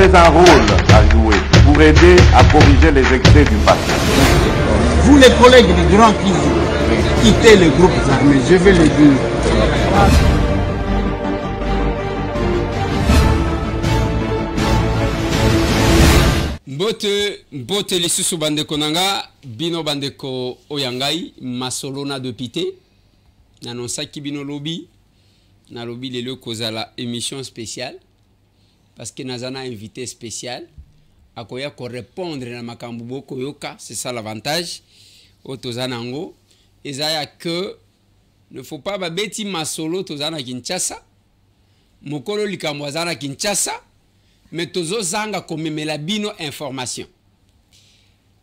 avez un rôle à jouer pour aider à corriger les excès du passé. Vous les collègues des grands qui quittez les groupes armés, je vais le dire. Mbote lisusu bandeko nanga bino bandeko oyangai masolona de pité nanosaki bino lobi na lobi lelo kozala émission spéciale parce que nazana invité spécial akoya ko répondre na makambo boko yoka, c'est ça l'avantage otozanango ezaya que ne faut pas babeti masolo tozana Kinshasa mokolo likambo azana Kinshasa mais tozo zanga komemela bino information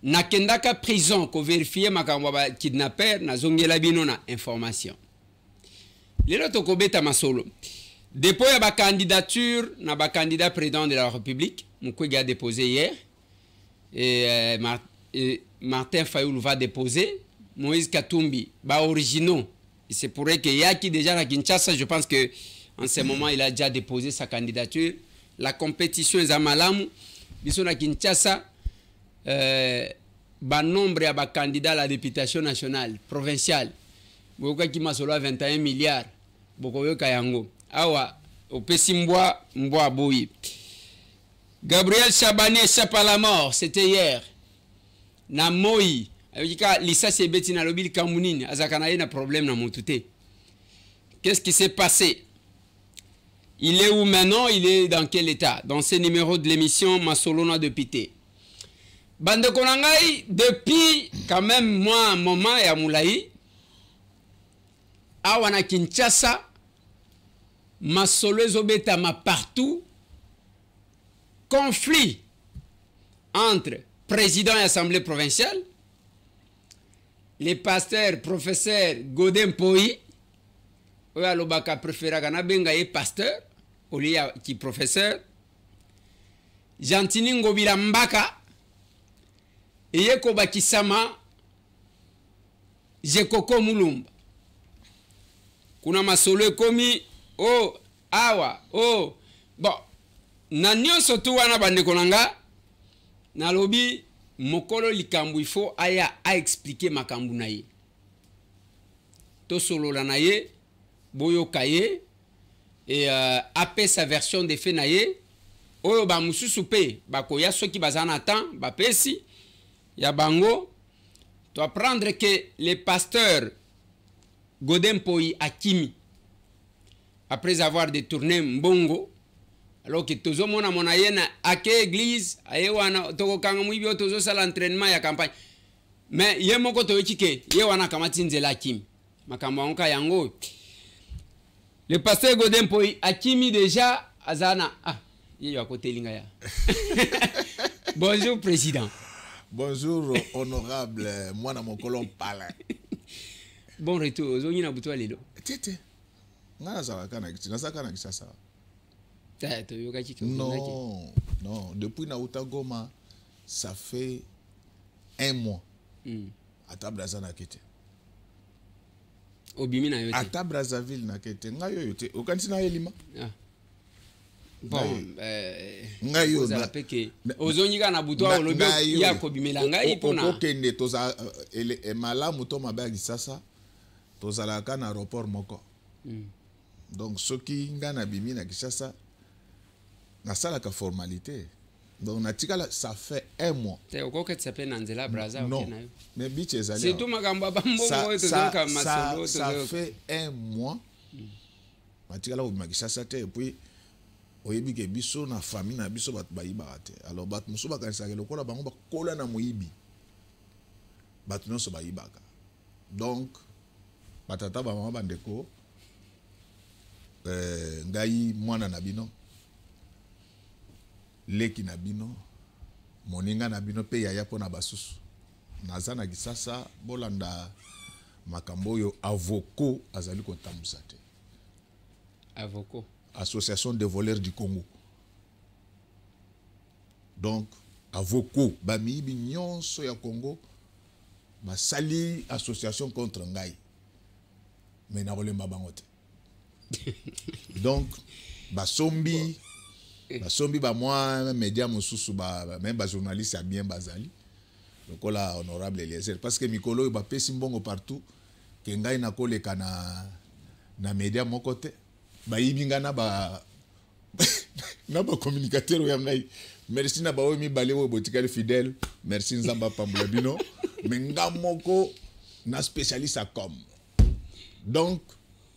nakendaka prison ko vérifier makambo ba kidnapper na zongela bino na information lelo tokobeta masolo dépôt ya ba candidature na ba candidat président de la République Mukwege a déposé hier et Martin Fayoulou va déposer Moïse Katumbi ba originaux c'est pour que yaki déjà na Kinshasa je pense que en ce moment il a déjà déposé sa candidature. La compétition est à Malamu. Biso na Kinshasa, nombre ya ba candidat à la députation nationale, provinciale. Boka ki masolo 21 milliards. Boko yo kayango. Awa, opesi mbwa boyi. Gabriel Chabani échappe à la mort, c'était hier. Na Moi, avika lisa sebeti na lobi kamunini, azakana na problème na motute. Qu'est-ce qui s'est passé? Il est où maintenant? Il est dans quel état? Dans ce numéro de l'émission Masolona de Pité. Bande Konangai, depuis quand même moi, un moment et à Moulaï, à Wana Kinshasa, Masolo Zobetama partout, conflit entre président et assemblée provinciale, les pasteurs, professeurs Godin Poi, oya lobaka préféra kana benga ye pasteur olia ki professeur Gentini Ngobila Mbaka eye ko bakisama Jekoko Mulumba kuna masolo komi awa bon na nyonso tu wana bandeko nanga na lobi mokolo likambu il faut aya a expliquer makambu na ye to solo la na ye Boyo Kaye et après sa version des faits naye oyo ba mususu pe bakoya soki bazana temps ba pesi ya bango to apprendre que les pasteurs Godin Poi Akimi après avoir détourné Mbongo alors que tozo mona monaye na ake église aye wana toko kanga muibi tozo sala entraînement ya campagne mais ye moko to yiki ye wana kamati nzela Akimi makambo onka yango. Le pasteur Godin Poi Akimi déjà Azana. Ah, il est à côté Lingaya. Bonjour président. Bonjour honorable moi na mon colon Palin. Bon retour. Zongi na buto lelo. Tete. Ngana za kana kisasa. Non, non, depuis na Utagoma ça fait un mois. À Tabrazana kete. Obimina yote. Ata Brazzaville na kete ngayo yote okanisi na elima. Ah. Bon, ngayo na peke ozonyika na butwa olobi ya kobimela ngai pona. Okende toza malamu to mabagi sasa tozala ka na aéroport moko. Donc soki ngana bimi na Kinshasa na sala ka formalité. Donc natikala ça fait un mois. Te okoke tsepe na nzela Brazza okena yo. Mais biche ezali. C'est tout magamba ba mbongo tozaka masolo ça fait un mois. Natikala au Kinshasa te et puis oyebi ke biso na famille na biso bat bayiba te. Alors bat muso ba kanisa ke lokola bango ba kola na moyibi. Bat nyonso bayibaka. Donc batata ba mama bandeko ngai mwana na bino leki na bino moninga na bino pe yaya pona basusu nazana Kinshasa bolanda makambo yo avoko azali kotambusa te. Avoko Association des voleurs du Congo. Donc avoko bami bi nyonso ya Congo basali association contre ngai mais na bolemba bango te. Donc basombi basombi ba moi média mosusu ba même ba journaliste ya bien bazali lokola honorable Eliezer parce que mikolo ba pesi mbongo partout ke ngai na koleka na média moko te ba yibinga na ba na ba communicateur ya ngai merci na ba o mi bale wo botikali fidèle merci nzamba pambula bino menga moko na spécialiste à com donc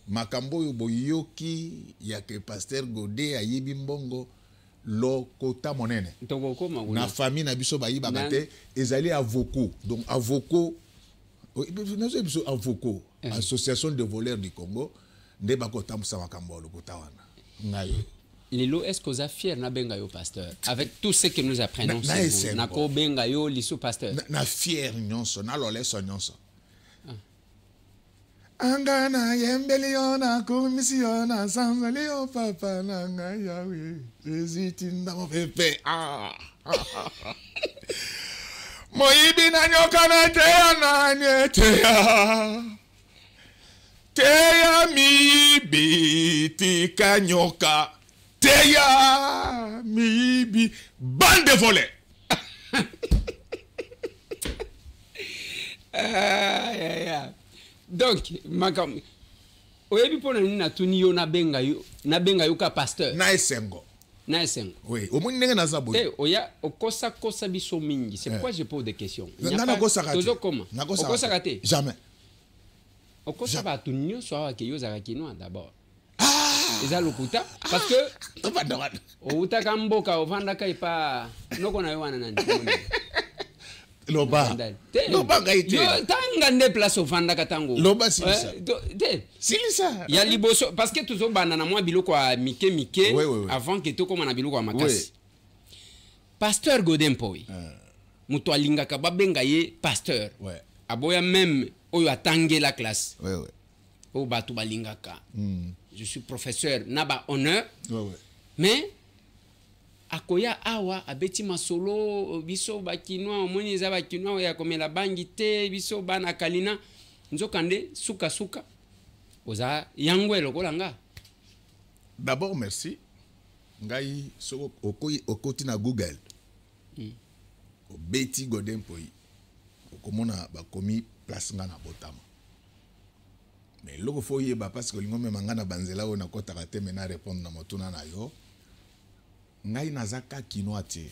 makambo yo boyoki ya ke pasteur Godé ayibi mbongo lokota monene na famille na biso bayiba te ezali avoko donc avoko avoko association de voleurs du Congo nde bakota musa makambo lokota wana ngayo Lilo, est-ce que vous êtes fier na benga yo pasteur avec tout ce que nous apprenons sur na ko benga yo liso pasteur na fier nyonso na lole so nyonso Angana yembeliona komisiona sanzalio papa nanga yawe ezitinda mo pepe Moibi na nyoka na teya na nyeteya Teya mibi tika nyoka Teya mibi bande volée Donc, makam oyebi pona ni na tuni yo na benga yo ka pasteur na esengo oui au moins ndenge naza boye oya okosa biso mingi c'est pourquoi je pose des questions na kosa kate tozo koma okosa kate jamais okosa ba tuni so wa ke yo za kinwa d'abord eza lokuta parce que outa kamboka ovanda kai pa noko na yo wana nani loba ngaite yo tanga nde place ovanda katango loba silisa silisa ya liboso parce que tuzo bana na mwa biloko a mike avant que to koma na biloko a makasi pasteur Godé Mpoyi muto alingaka babenga ye pasteur aboya même oyo atange la classe o batu balingaka je suis professeur naba honneur mais akoya awa abeti masolo biso bakinwa omoni za bakinwa ya komela bangi te biso bana kalina nzokande suka oza yangwe lokola nga d'abord merci ngai so okoti na Google obeti Godé Mpoyi okomona bakomi place nga na botama mais loko fo yeba parce que lingo memanga na banzela ona kotaka te mena répondre na motuna na yo ngai nazaka kinoa te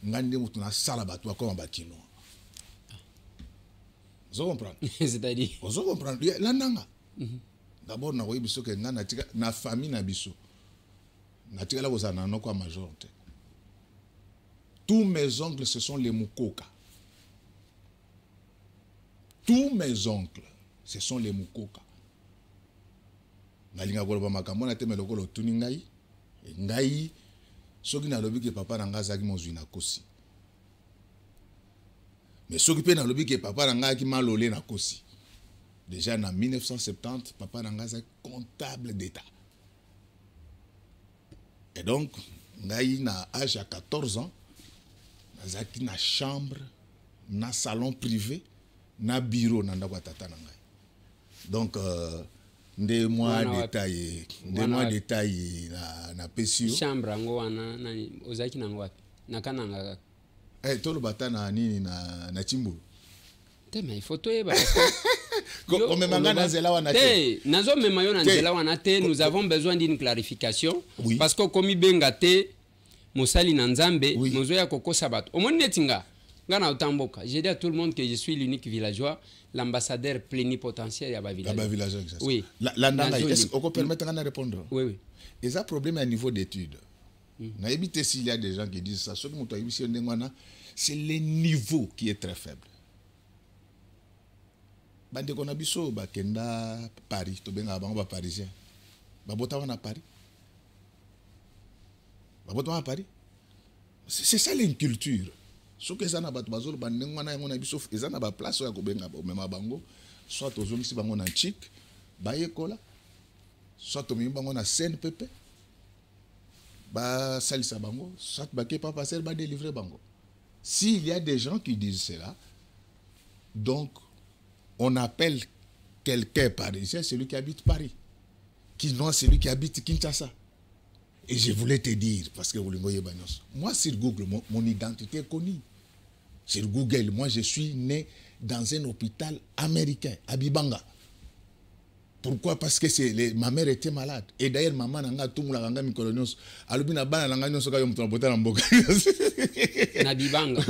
ngande mutu na sala bato akoma ba kinoa zo comprendre c'est-à-dire zo comprendre la nanga d'abord na koyi biso ke ngana tika na famille na biso na tika la kozana noko major te tous mes oncles ce sont les Mukoka tous mes oncles ce sont les Mukoka ngalinga koloba makambo na te meloko lo tuni ngai soki na lobi ke papa na nga azaki mozwi na kosi mais soki pe na lobi ke papa na nga aki malole na kosi déjà en 1970 papa na nga azaki comptable d'état et donc ngai na âge à 14 ans nazaki na chambre na salon privé na bureau na ndako tata na ngai donc nde moi détail na pesio chambre ngo wana nani ozaki na ngwapi nakananga tolo bata na nini na Chimbu te mais photo eba comme manga na zela wana te nazo mema yo na zela wana te nous avons besoin d'une clarification parce que comme benga te mosali na nzambe mozo ya kokosa bato omoni netinga ngana utamboka j'ai dit à tout le monde que je suis l'unique villageois l'ambassadeur plénipotentiaire ya ba village oui la ndanga est-ce qu'on peut permettre de répondre oui et ça problème à niveau d'études na éviter s'il y a des gens qui disent ça ce que c'est le niveau qui est très faible bande kona biso ba kenda Paris to benga bango ba parisien ba bota wana Paris c'est ça l'inculture ce que ça na bato bazolo bandengo na yango na biso ezana ba place ya ko benga ba mema bango soit ozongisi bango na chic ba yekola soit omi bango na CNPP ba salisa bango soit ba ke pas passer ba délivrer bango s'il y a des gens qui disent cela donc on appelle quelqu'un parisien celui qui habite Paris qui non celui qui habite Kinshasa Et je voulais te dire, parce que moi sur Google, mon identité est connue. Sur Google, moi je suis né dans un hôpital américain, à Bibanga. Pourquoi? Parce que ma mère était malade. Et d'ailleurs, maman n'a tout le monde mi colonios. Alubina bana n'a pas soka yom trampoter en boka. Nabibanga.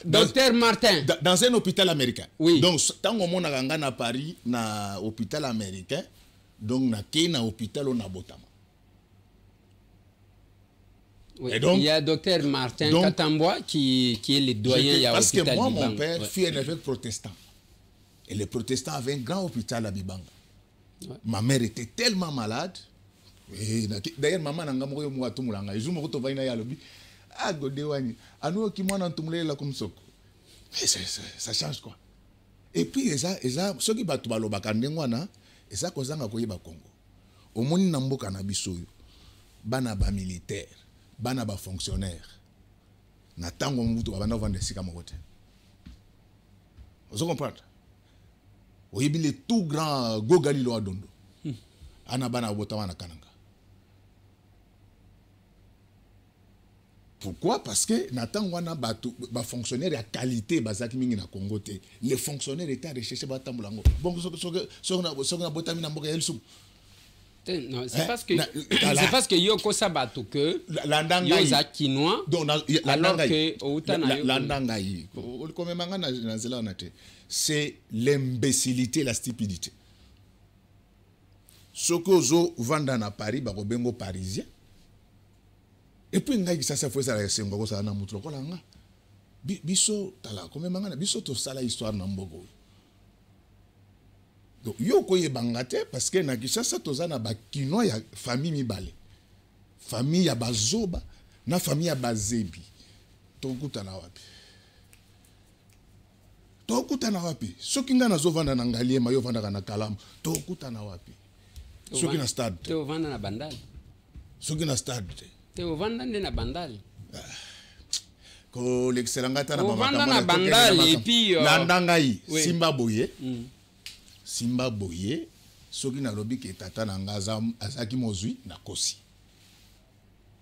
Docteur Martin. Dans un hôpital américain. Oui. Donc, tant qu'on a ganga à Paris, na hôpital américain, donc na kena hôpital on a botama. Oui. Et donc, il y a docteur Martin Katambois qui est le doyen. Parce que moi, mon père fut un évêque protestant. Et les protestants avaient un grand hôpital à Bibanga. Ouais. Ma mère était tellement malade. D'ailleurs, maman n'a pas eu de temps. Et je me retrouve à l'hôpital. Ah, Godéwani. À nous qui m'ont entouré là comme ça. Ça change quoi. Et puis, ceux qui battent le Bakandengwana, et ça cause un Congo. Au monde Namboka Nabisoyo, Banaba militaire, Banaba fonctionnaire. Natango Moutou, Banaba vendre Sika Mokote. Vous comprenez? Oui, il est tout grand Gogali lo adondo. Anabana botawana kananga. Pourquoi? Parce que Nathan wana ba fonctionnaire à qualité bazaki mingi na Congo te. Les fonctionnaires étaient recherchés ba tambulango. Bon so na botamina mboka yelsu. Non, c'est parce que c'est parce que yoko sabato que landanga yoza kinois. Alors que outana landanga yi. Comme manga na zela na te. C'est l'imbécilité, la stupidité. Ce que zo vanda na Paris, ba bengo parisien. Et puis ngai ça fait ça la sengo ça na mutlo ko langa. Biso tala comme manga na biso to sala histoire na mbogo. Donc yo ko ye bangate parce que na Kinshasa to zana ba kino ya famille mibale. Famille ya bazoba na famille ya bazebi. To kutana wapi? Tokutana wapi? Soki nga nazovanda na Ngaliema yo vanda na Kalamu. Tokutana wapi? Soki na stade. Te vanda na Bandal. Soki na stade. Te vanda na Bandal. Ko l'excellenta na mama. Vanda na Bandal et puis landangai Simba Boye. Simba Boye soki na lobi ke tata na ngaza azaki mozui na kosi.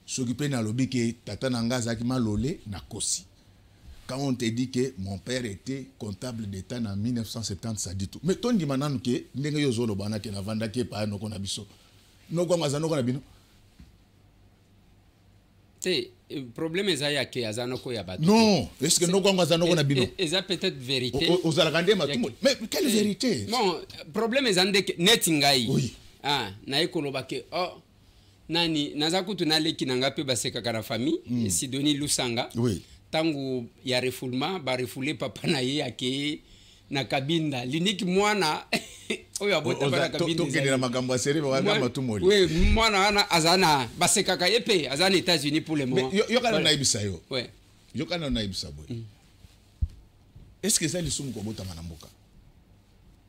Soki pe na lobi ke tata na ngaza azaki malole na kosi. Quand on te dit que mon père était comptable d'État en 1970, ça dit tout. Mais ton dit maintenant que ndenge yo zolo bana ke na vanda ke pa no kona biso. No kwa ngazano kona bino. Te problème ezaya ke azano ko ya bato. Non, est-ce que no kwa ngazano kona bino? Eza peut-être vérité. Aux alakande ma tout. Mais quelle vérité? Bon, problème ezande ke netingai. Oui. Ah, na ekoloba ke nani nazakutu na leki nanga pe baseka kana famille, Sidoni Lusanga. Oui. Tangu ya refoulement ba refoulé papa na ye yake na kabinda liniki mwana oyo abota bana kabinda to kenela makambo ya seri ba ngamba tumoli oui mwana ana azana basekaka yepe azana États-Unis pour le moment yo kana na ibisa yo ouais yo kana na ibisa boy est-ce que ça li sumu ko bota manamboka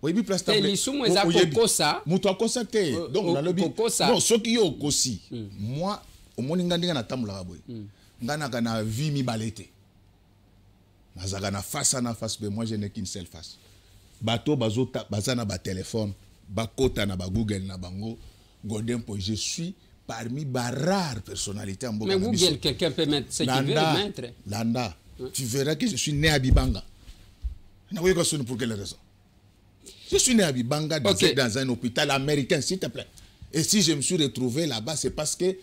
oui bi place table li sumu eza kokosa muto akosa te donc na lobi non soki yo kosi moi au moni ngandinga na tambula boy ngana kana vie mi balete nazaka na face à face mais moi je n'ai qu'une seule face bato bazota bazana ba téléphone bakota na ba Google na bango Godin po je suis parmi ba rares personnalités en Boka. Mais Google quelqu'un peut mettre ce qu'il veut mettre. Landa tu verras que je suis né à Bibanga. Na oui question pour quelle raison? Je suis né à Bibanga dans un hôpital américain s'il te plaît. Et si je me suis retrouvé là-bas, c'est parce que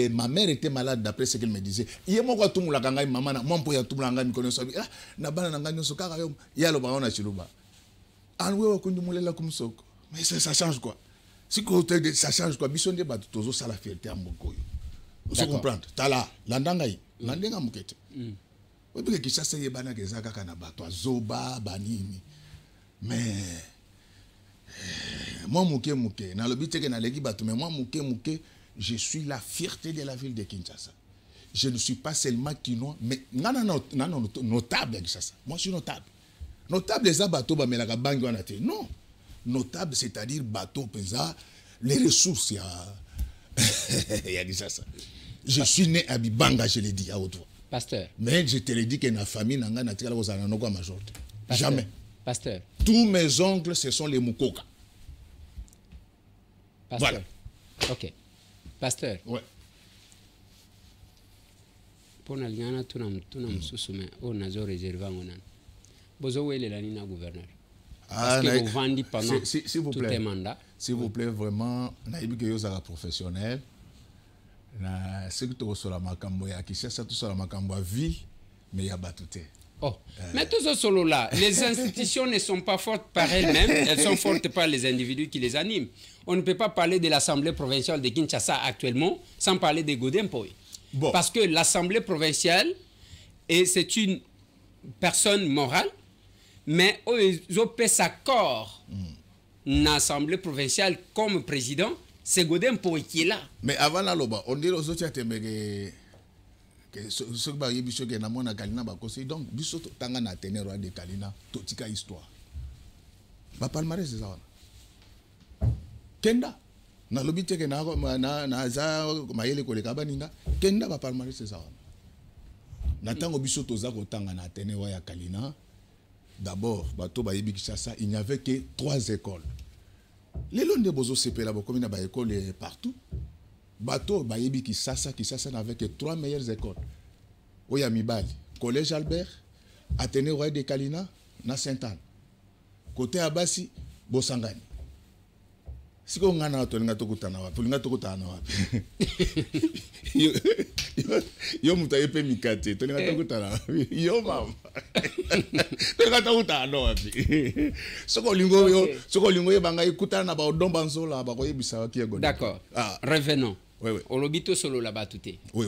ma mère était malade d'après ce qu'elle me disait. Il m'a dit tout la ganga maman na mon poya tout la ganga mi connaissait ah na bana na ngani sokaka yo ya lo ba ona chiluba. Anwe wa kundu mulela kumsoko. Mais ça change quoi? Si que ça change quoi? Bisonde ba tozo sala fierté amboko yo. Vous comprenez? Tala landangai landenga mukete. Obi ke Kinshasa ye bana ke zaka na bato azoba banini. Mais moi mouké na lobi teke na legi bato mais moi mouké je suis la fierté de la ville de Kinshasa. Je ne suis pas seulement quinois mais notable à Kinshasa. Moi je suis notable. Notable les bateaux ba melaka bangi wana te. Non. Notable c'est-à-dire bateau pesa les ressources ya Kinshasa. Je suis né à Bibanga, je l'ai dit à haute voix. Pasteur. Mais je te l'ai dit que na famille nanga na tikala kozana noko majorité. Jamais. Pasteur. Tous mes oncles, ce sont les Mukoka. Pasteur. Voilà. Ok. Pasteur. Ouais. pour n'allier tout nam sous-soumet on a réservé en onan bozo wele la nina gouverneur parce que vous vendez pendant s'il vous plaît, mandat s'il vous plaît vraiment naïbi que yo za professionnel na ce que tu sur la makambo ya Kinshasa tout sur la makambo vie mais ya batute. Oh, mais tout ce solo là, les institutions ne sont pas fortes par elles-mêmes, elles sont fortes par les individus qui les animent. On ne peut pas parler de l'Assemblée provinciale de Kinshasa actuellement sans parler de Godempoy. Bon. Parce que l'Assemblée provinciale, c'est une personne morale, mais ils ont fait sa corps dans l'Assemblée provinciale comme président, c'est Godempoy qui est là. Mais avant la loba, on dit aux autres que ce que bayi biso ke na mona Kalina ba conseil donc biso tanga na tenir roi de Kalina to tika histoire ba palmarès ça wana kenda na lobi teke na za mayele ko le kabaninga kenda ba palmarès ça wana na tango biso toza ko tanga na tenir roi ya Kalina d'abord bato bayi Kinshasa il n'y avait que 3 écoles les londe bozo sepela ba comme na ba école partout. Bateau, Bayebi Kinshasa n'avait que 3 meilleures écoles. Oya Mibali, Collège Albert, Athénée Roy de Kalina, na Sainte-Anne. Côté Abassi, Bosangani. Si on a un tokutana, Pulinga tokutana. Yo mutaye pe mikate, tolinga tokutana. Yo mam. Tolinga tokutana. Soko lingo yo banga ikutana na ba odomba nzola ba koyebisa ki ego. D'accord. Revenons. Oui. On l'obito solo là-bas tout est. Oui.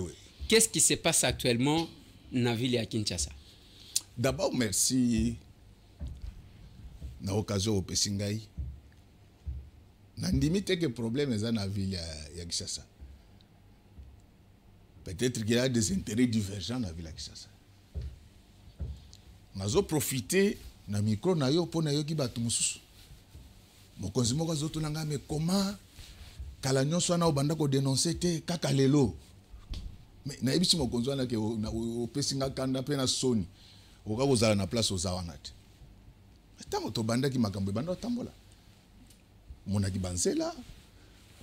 Qu'est-ce qui se passe actuellement dans la ville de Kinshasa? D'abord, merci. Na occasion au Pesingai. Nandimite que problème est dans la ville de Kinshasa. Peut-être qu'il y a des intérêts divergents dans la ville de Kinshasa. Nous avons profité de micro na yo pour na yo ki batu mususu. Mokonzi moko zoto nanga mais comment kala nyonso na obanda ko dénoncer te kaka lelo. Mais na ebisi mokonzi wana ke o pesinga kanda pe na soni. Oka kozala na place ozawana te. Tango to banda ki makambo banda tambola. Monaki banzela,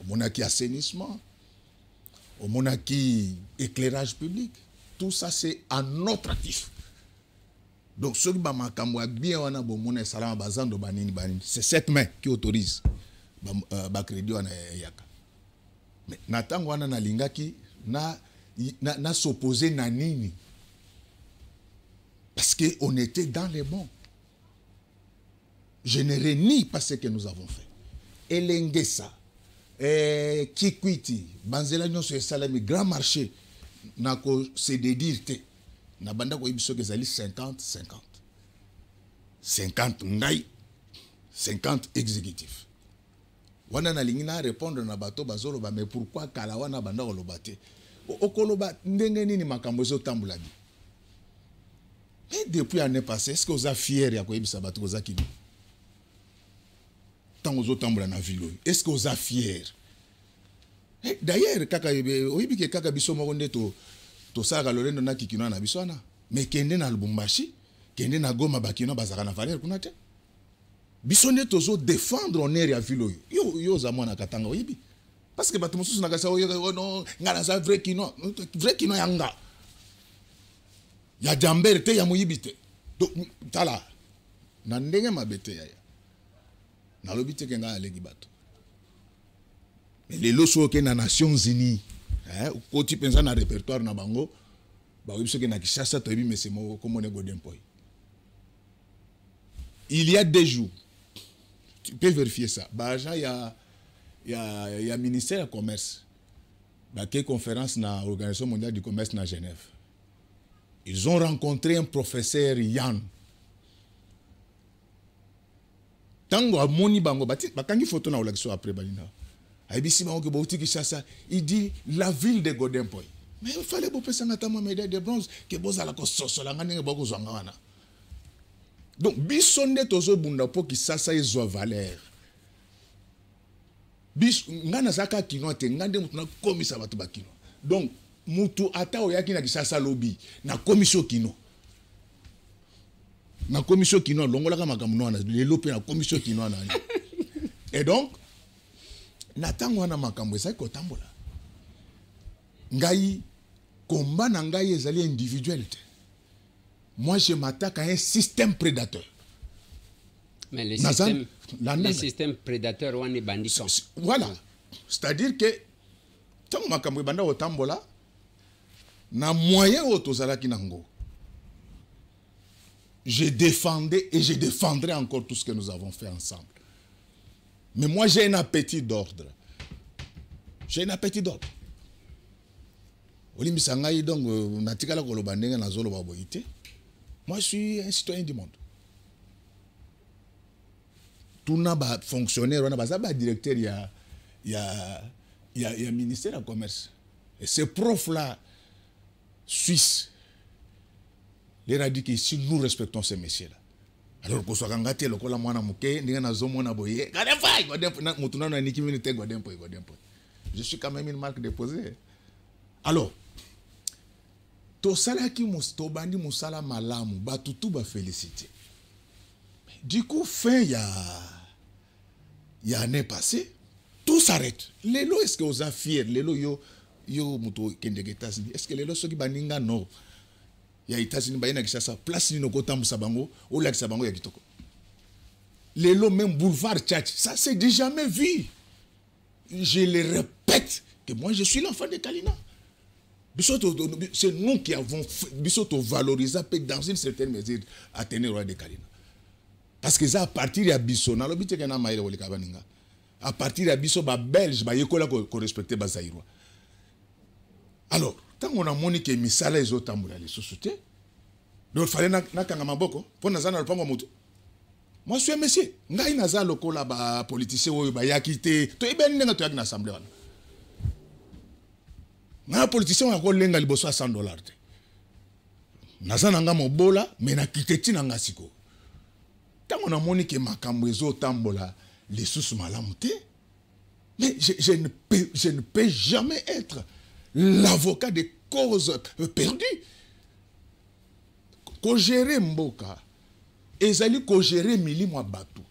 monaki assainissement, monaki éclairage public, tout ça c'est à notre actif. Donc ceux qui ba makambo bien wana bo mona salama bazando banini c'est cette main qui autorise ba crédit wana yaka. Mais natango wana na lingaki na s'opposer na nini parce que on était dans les bons. Je ne renie pas ce que nous avons fait. Elengesa, Kikwiti, Banzela nyonso esalami grand marché, nako se dédire te. Na banda ko ibiso ke zali 50-50. 50 ngai, 50 exécutif. Wana na lingi na répondre na bato bazolo ba mais pourquoi kala wana banda ko lobate? Okoloba ndenge nini makambo zo tambula bi. Mais depuis l'année passée, est-ce que vous êtes fiers ya ko ibisa bato ko zakini? Aux autres dans la ville. Est-ce que vous êtes fiers? D'ailleurs, kaka oyibi ke kaka biso mo nde to saka lolendo na kikino na biso na. Mais kende na Lubumbashi, kende na Goma bakino bazaka na valeur kuna te. Biso nde tozo défendre honneur ya ville yo za mwana katanga oyibi. Parce que bato mususu na kasa oyo no ngana za vrai kino yanga. Ya jambere te ya moyibi te. Donc tala na ndenge mabete ya. Na lobite kenga alegi bato. Mais les loso ke na Nations Unies, ko ti pensa na répertoire na bango, ba wibiso ke na Kinshasa to ebi mesemo comme on est Godempoy. Il y a 2 jours. Tu peux vérifier ça. Ba il y a ministère du commerce. Ba ke conférence na Organisation mondiale du commerce na Genève. Ils ont rencontré un professeur Yann. Tango amoni bango bakangi photo na olakiso après balina. Aibisi bango ke bauti Kinshasa, il dit la ville de Godempoy. Mais il fallait bo pesa ngata mo médaille de bronze ke bozala ko sosola ngane bako zwanga wana. Donc bisonde tozo bunda po Kinshasa ezwa valeur. Bis ngana zaka kino te ngande mutu na komisa batu bakino. Donc mutu ata oyaki na Kinshasa lobby na commission kino. Na commission kino longola kama makambo na lelo pe na commission kino na. Et donc na tango na makambo esa ko tambola. Ngai combat nangai ezali individuel. Moi, je m'attaque à un système prédateur. Mais les systèmes prédateurs, on est bandits. Voilà. C'est-à-dire que, tant que je banda otambola, na moyen otozalaki nango. Je défendais et je défendrai encore tout ce que nous avons fait ensemble. Mais moi, j'ai un appétit d'ordre. J'ai un appétit d'ordre. Moi, je suis un citoyen du monde. Tout n'a pas fonctionnaire, on n'a pas directeur, il y a ministère du commerce. Et ces profs-là, suisses, les a dit que si nous respectons ces messieurs-là, alors que soit gâté le cola mwana muke, n'y a zomo na boye, je suis quand même une marque déposée. Alors, to salaki to bandi musala malamu, batutu ba félicité. Du coup, fin il y a année passée, tout s'arrête. Lelo est-ce que vous êtes fiers? Lelo yo muto kendege États-Unis. Est-ce que lelo soki baninga no? Ya États-Unis ba ina sa place ni no kotambu sabango, o la sabango ya kitoko. Lelo même boulevard Tchatch, ça c'est du jamais vu. Je le répète que moi je suis l'enfant de Kalina. C'est nous qui avons valorisé dans une certaine mesure à tenir roi de Kalina. Parce que ça à partir de Bisso, à partir de Bisso, Belge, il respecter Bazaïro. Alors, tant qu'on a moni que misala les autres tambours les sociétés, donc il fallait n'a maboko pour nous le pango moto. Moi je suis un monsieur, ngai naza lokola ba politicien ou ba yakité, to ibeni nga to yak na assemblée wana. Na politicien wa ko lenga liboso $100. Naza nanga mobola, mais na kiteti nanga siko. Tant on a moni que makambo ezo tambola les sous malamu te. Mais je ne peux jamais être l'avocat des causes perdues. Ko gérer mboka ezali ko gérer milimo batu.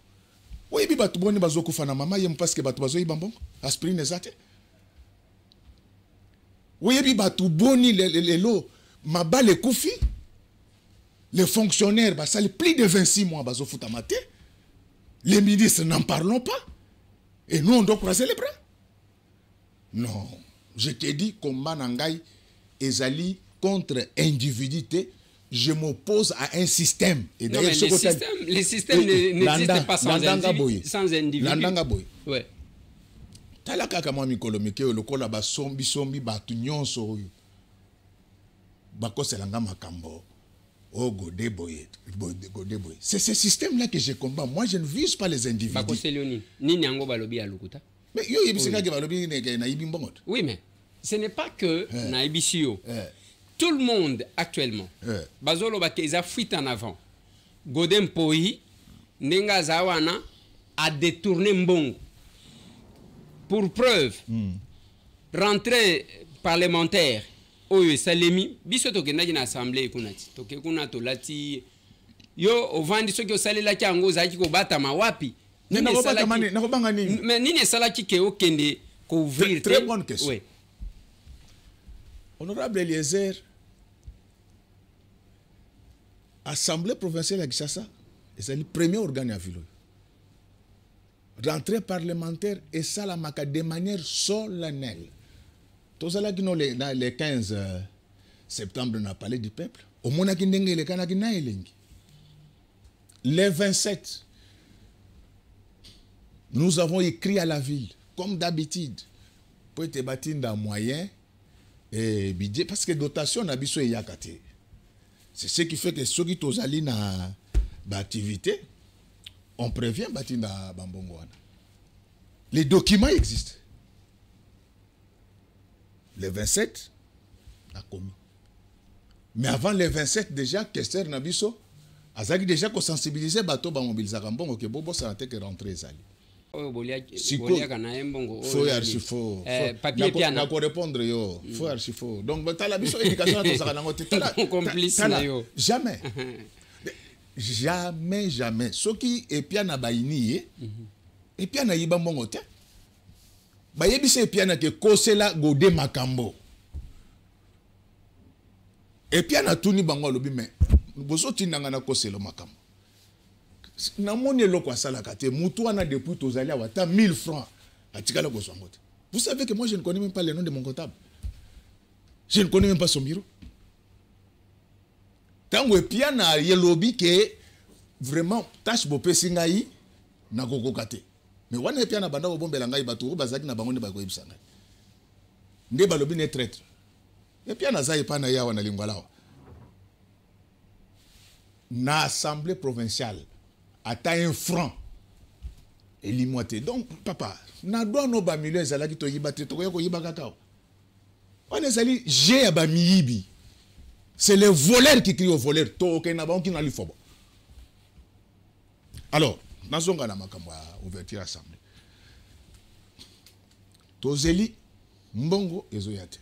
Oui bi batu boni bazoko fana mama yem parce que batu bazo ibambo aspirine ezate. Oui bi batu boni lelo mabale kufi. Les fonctionnaires basali plus de 26 mois bazo futamate. Les ministres n'en parlons pas. Et nous on doit croiser les bras. Non, je te dis combat nangai ezali contre individualité. Je m'oppose à un système. Et non, mais les systèmes n'existent pas sans individu. Oui. Talaka moi mikolo mikeo lokola ba sombi batu nyonso oyo. Bako selanga makambo. Oh godé boye. C'est ce système là que je combats. Moi je ne vise pas les individus. Bako seloni. Ni nyango balobi alukuta. Mais yo yebisika ke balobi na yibi mbongo. Oui mais ce n'est pas que na ibisio. Tout le monde actuellement, Bazolo Bakeza fuite en avant. Godem Poi, Nenga Zawana a détourné Mbongo. Pour preuve, rentrée parlementaire, Oyo Salemi, Bisoto Genagi na assemblée Kunati, Toke Kunato Lati, Yo, au vent de ceux qui ont salé la Kango Zaki Kobata Mawapi. Mais Nini Salaki Keo Kende, couvrir. Très bonne question. Oui. Honorable Eliezer, Assemblée provinciale à Kinshasa, c'est le premier organe à Vilo. Rentrée parlementaire et ça la maca de manière solennelle. Tout ça là qui le 15 septembre on a parlé du peuple. Au moins les 27, nous avons écrit à la ville, comme d'habitude, pour être bâti dans moyen. Et budget parce que dotation na biso yakate. C'est ce qui fait que ceux qui tozali na activité on prévient bati na bambongo wana. Les documents existent. Les 27 a commis. Mais avant les 27 déjà Kester na biso azaki déjà ko sensibiliser bato ba mobiliser mbongo que bobo ça n'était que rentrer zali. Faut archifo. Papier piano. Na ko répondre yo. Faut archifo. Donc la biso éducation to saka nango tala. Complice na yo. Jamais. Jamais. Soki et piana baini et piana yiba mbongo te. Ba yebise piana ke kosela gode makambo. Et puis on a tout ni bango lobi mais boso tindanga na koselo makam. Na moni loko asala kate mutu ana depuis tozali awata 1000 francs atikala ko songote. Vous savez que moi je ne connais même pas le nom de mon comptable. Je ne connais même pas son bureau. Tango epia na yelobi que vraiment tâche bopé singai na koko kate. Mais wana epia na banda bombela ngai batu bazaki na bango ne bako yebisa ngai. Nde balobi ne traître. Epia na za epa na yawa na lingwala. Na assemblée provinciale ata un franc et limoité. Donc papa, na doit no ba millions ezalaki to yibate to ko yibaka ka. On est allé j'ai ba miyibi. C'est les voleurs qui crient aux voleurs. To ke na ba qui na li fobo. Alors, nazonga na makambo ouverture assemblée. Tozeli mbongo ezoyate.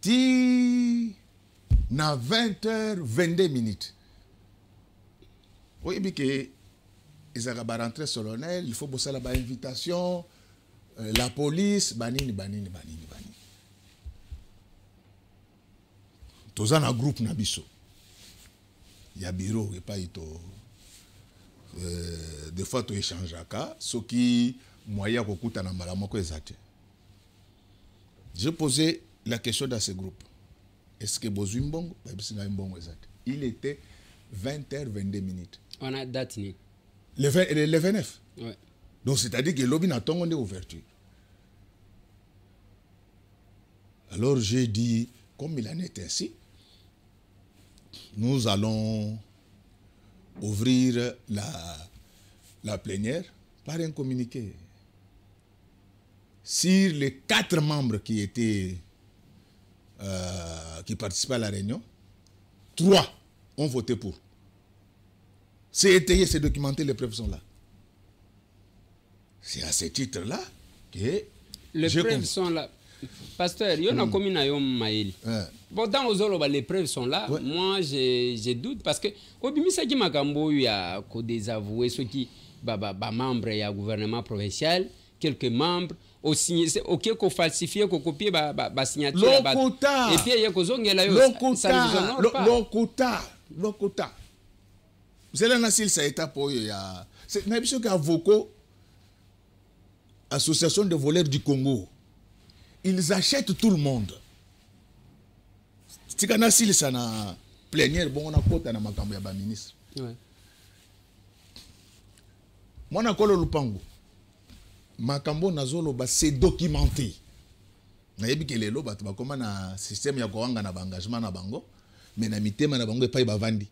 Ti na 20h22. Oui, bien que ils ont rentré solennel, il faut bosser la invitation, la police, banini. Tous un groupe nabiso. Il y a bureau et pas ito. Des fois tu échanges à cas, ce qui moyen kokuta na mbala moko ezate. Je posais la question dans ce groupe. Est-ce que Bozumbongo, il était 20h22. On a date ni. Le 29. Ouais. Donc c'est-à-dire que l'objet n'a pas d'ouverture. Alors j'ai dit, comme il en est ainsi, nous allons ouvrir la plénière par un communiqué. Sur les 4 membres qui étaient qui participaient à la réunion, 3 ont voté pour. C'est étayé, c'est documenté, les preuves sont là. C'est à ce titre-là que les preuves sont là. Pasteur, il y a commis na yom maïli. Bon, dans aux les preuves sont là. Ouais. Moi, je doute parce que au bimisa qui makambo il y a ko désavoué ceux qui membres il y a gouvernement provincial, quelques membres au signé OK ko falsifier ko copier ba signature et puis il y a ko zongela yo lokota. Vous allez nasil ça étape il y a c'est n'importe quel avocat association de voleurs du Congo. Ils achètent tout le monde. Si on a si ça na plénière bon on a kota na makambo ya ba ministre. Ouais. Moi na kolo lupango. Makambo nazolo ba c'est documenté. Na yebi ke lelo ba ba koma na système ya koanga na engagement na bango mais na mitema na bango epai ba vandi.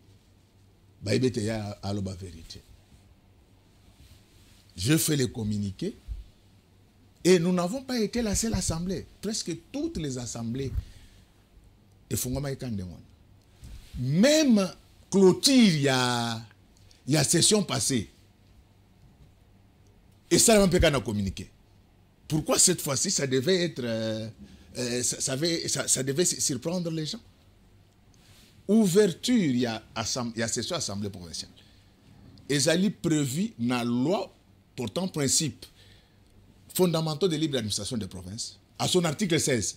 Ba yebete ya alo ba vérité. Je fais les communiqués. Et nous n'avons pas été la seule assemblée. Presque toutes les assemblées. Et même clôture, il y a session passée. Et ça, on peut communiquer. Pourquoi cette fois-ci, ça devait être... ça devait surprendre les gens. Ouverture, il y a session assemblée provinciale. Et ça est prévu dans la loi portant principe fondamentaux de libre administration des provinces, à son article 16.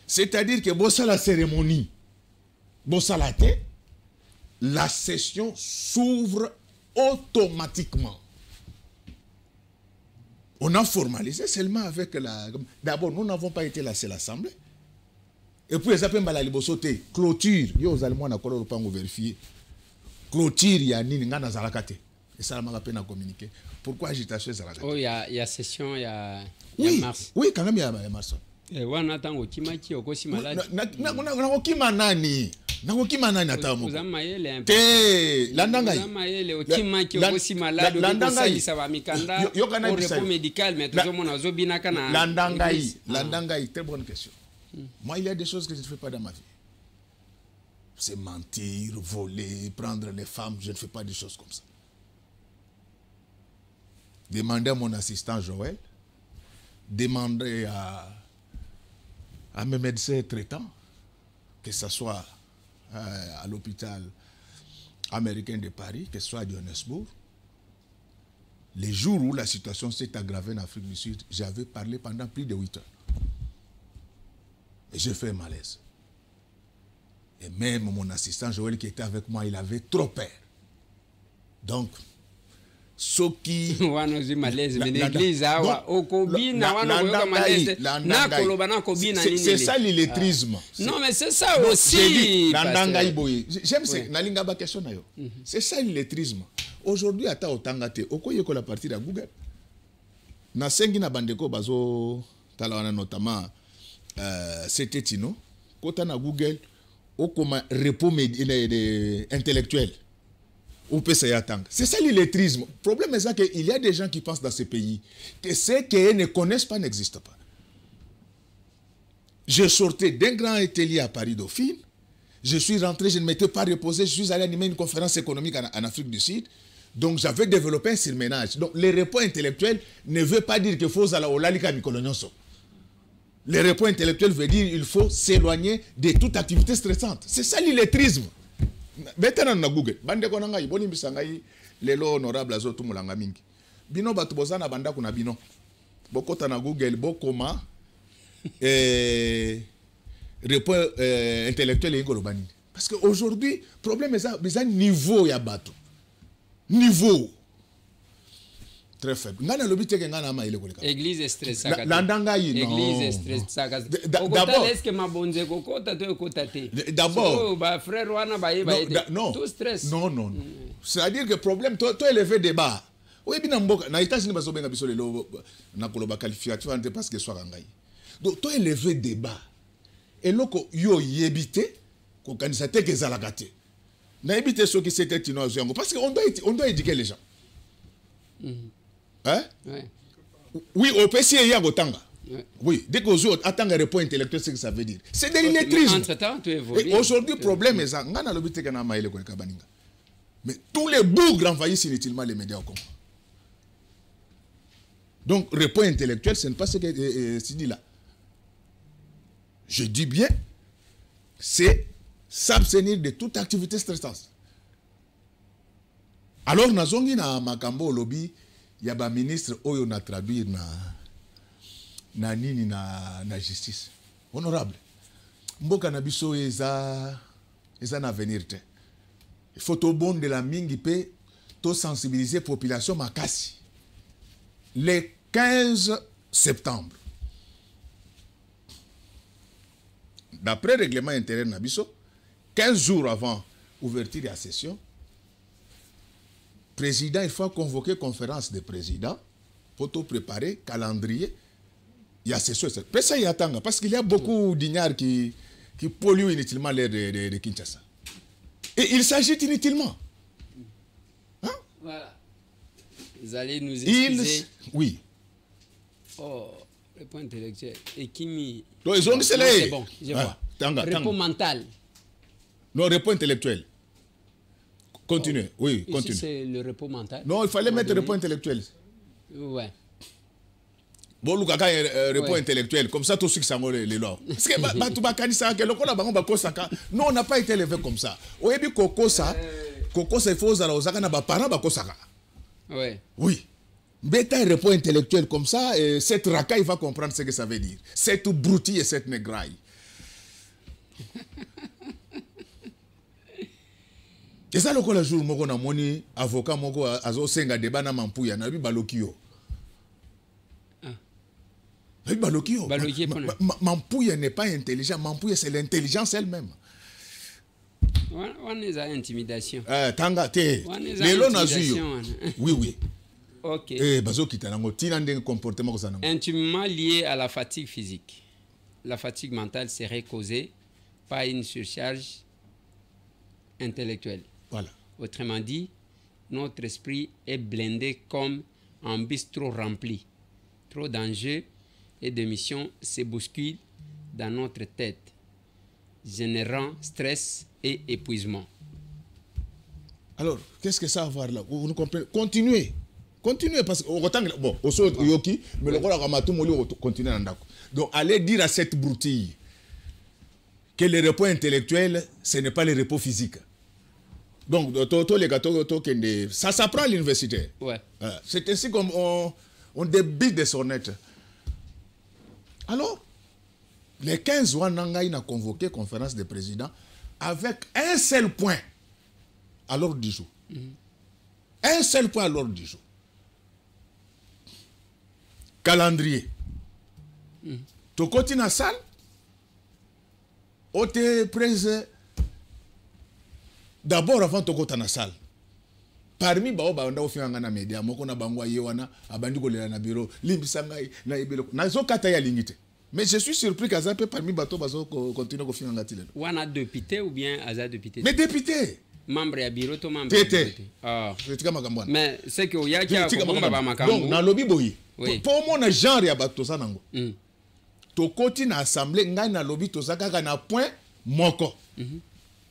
C'est-à-dire que bossa la cérémonie, bossa la tête, la session s'ouvre automatiquement. On a formalisé seulement avec la... D'abord, nous n'avons pas été la seule assemblée. Et puis, les appels la libosoté, clôture, yo Allemands n'a pas vérifié. Clôture, il y a nini ngana zarakate. Et ça m'a peine à communiquer. Pourquoi agitation ça? Oh, il y a session, il y a mars. Oui, quand même, il y a mars. Et on attend au Kimaki, au Kosi malade. Nakokima nani ata moko. Te, landangai. Au Kimaki, au Kosi malade, landangai ça va mikanda. Au repos médical, mais toujours mon azobina kana. Landangai, très bonne question. Moi, il y a des choses que je ne fais pas dans ma vie. C'est mentir, voler, prendre les femmes, je ne fais pas des choses comme ça. Demandez à mon assistant Joël, demandez à mes médecins traitants, que ce soit à l'hôpital américain de Paris, que ce soit à Johannesburg. Les jours où la situation s'est aggravée en Afrique du Sud, j'avais parlé pendant plus de 8 heures. Et j'ai fait un malaise. Et même mon assistant Joël qui était avec moi, il avait trop peur. Donc, ce qui... c'est ça l'illettrisme. Non, mais c'est ça aussi. J'aime ça. C'est ça l'illettrisme. Aujourd'hui, à Taotangate, Okoyeko la partie de Google. Na sengi na bandeko bazo talawana notamment c'était Tino. Kota na Google, okoma repos intellectuel. C'est ça l'illettrisme. Le problème est qu'il y a des gens qui pensent dans ce pays que ce qu'ils ne connaissent pas n'existe pas. Je sortais d'un grand atelier à Paris Dauphine. Je suis rentré, je ne m'étais pas reposé. Je suis allé animer une conférence économique en Afrique du Sud. Donc j'avais développé un surménage. Donc les repos intellectuels ne veut pas dire qu'il faut aller au Lalika Mikolonyoso. Les repos intellectuels veut dire qu'il faut s'éloigner de toute activité stressante. C'est ça l'illettrisme. Maintenant na Google bande ko nanga iboni bisangai lelo honorable azotu mulanga mingi bino batu bozana banda kuna bino bokota na Google bokoma repos intellectuel ngolo bani parce que aujourd'hui problème est ça niveau ya bato niveau très faible ngana lobite ke ngana ma ile koleka église stressaka landanga yi non église stressaka d'abord est-ce que mabonze kokota to ekotate d'abord ba frère wana ba yeba tout stress non c'est-à-dire que problème to élever débat oui bina mboka na États-Unis bazobenga biso lelo na koloba qualificatif ante parce que soit ngai donc to élever débat et loko yo yebite ko kanisa te ke zalakate na yebite so ki c'était tino yango parce que on doit éduquer les gens. Hein? Ouais. Oui, au PC, il y a Gotanga. Oui, dès qu'on joue, attends un repos intellectuel, c'est ce que ça veut dire. C'est de l'illettrisme. Entre-temps, tu évolues. Aujourd'hui, le problème est ça. Mais tous les bougres envahissent inutilement les médias au Congo. Donc, repos intellectuel, ce n'est pas ce que c'est dit là. Je dis bien, c'est s'abstenir de toute activité stressante. Alors, nazongi na makambo lobby, il y a un ministre oyo na traduire na nini na justice. Honorable. Mboka na biso eza na avenir te. Il faut au bon de la mingi pe to sensibiliser population makasi. Le 15 septembre. D'après le règlement intérieur na biso, 15 jours avant ouverture de la session, président, il faut convoquer conférence de présidents pour tout préparer, calendrier. Il y a session. Ça y attend parce qu'il y a beaucoup d'ignards qui polluent inutilement l'air de Kinshasa. Et il s'agit inutilement. Hein? Voilà. Vous allez nous excuser. Oui. Oh, le point intellectuel. Et Kimi. Donc, ils ont dit c'est bon, je vois. Repos mental. Non, repos intellectuel. Continuez, oui, continue. C'est le repos mental. Non, il fallait mettre le repos intellectuel. Ouais. Bon, le repos intellectuel, comme ça, tout ce qui s'en va les lois. Parce que non, on n'a pas été élevé comme ça. Au début, Kokosa, il faut aux parents. Oui. Bêta un repos intellectuel comme ça, cette racaille va comprendre ce que ça veut dire. Cette broutille et cette négraille. Et ça, le jour où on a moni avocat, moko azo senga débat na mampuya na bi balokio. Na bi balokio. Mampuya n'est pas intelligent. Mampuya c'est l'intelligence elle-même. On est à intimidation. Tanga te. Lelo na zuyo. Oui. Ok. Bazo kitanango tina ndenge comportement ko intimement lié à la fatigue physique. La fatigue mentale serait causée par une surcharge intellectuelle. Voilà. Autrement dit, notre esprit est blindé comme un bus trop rempli. Trop d'enjeux et de missions se bousculent dans notre tête, générant stress et épuisement. Alors, qu'est-ce que ça va voir là? Vous comprenez? Continuez. Parce que bon, au saut yoki, mais le rôle ramatou moli continue dans. Donc, allez dire à cette broutille que le repos intellectuel, ce n'est pas le repos physique. Donc, ça s'apprend à l'université. Ouais. C'est ainsi qu'on débite des sonnettes. Alors, Les 15 Wananga, il a convoqué conférence des présidents avec un seul point à l'ordre du jour. Un seul point à l'ordre du jour. Calendrier. Tu côté dans la salle, tu es présent. D'abord, avant de côté dans la salle. Parmi bao banda ofinganga na media moko na bango yewana abandi kolela na bureau limbisanga na ebelo na zo kata ya lingite. Mais je suis surpris qu'Azape parmi bateau bazo continue ko finanga tilelo. Wana député ou bien Aza député? Mais député. Membre ya bureau to membre. Tété. Ah. Tika makambo. Mais c'est que yaki a komba ba makambo. Donc na lobby boyi. Oui. Pour mon genre ya bateau ça nango. To koti na assemblée ngai na lobby to saka na point moko.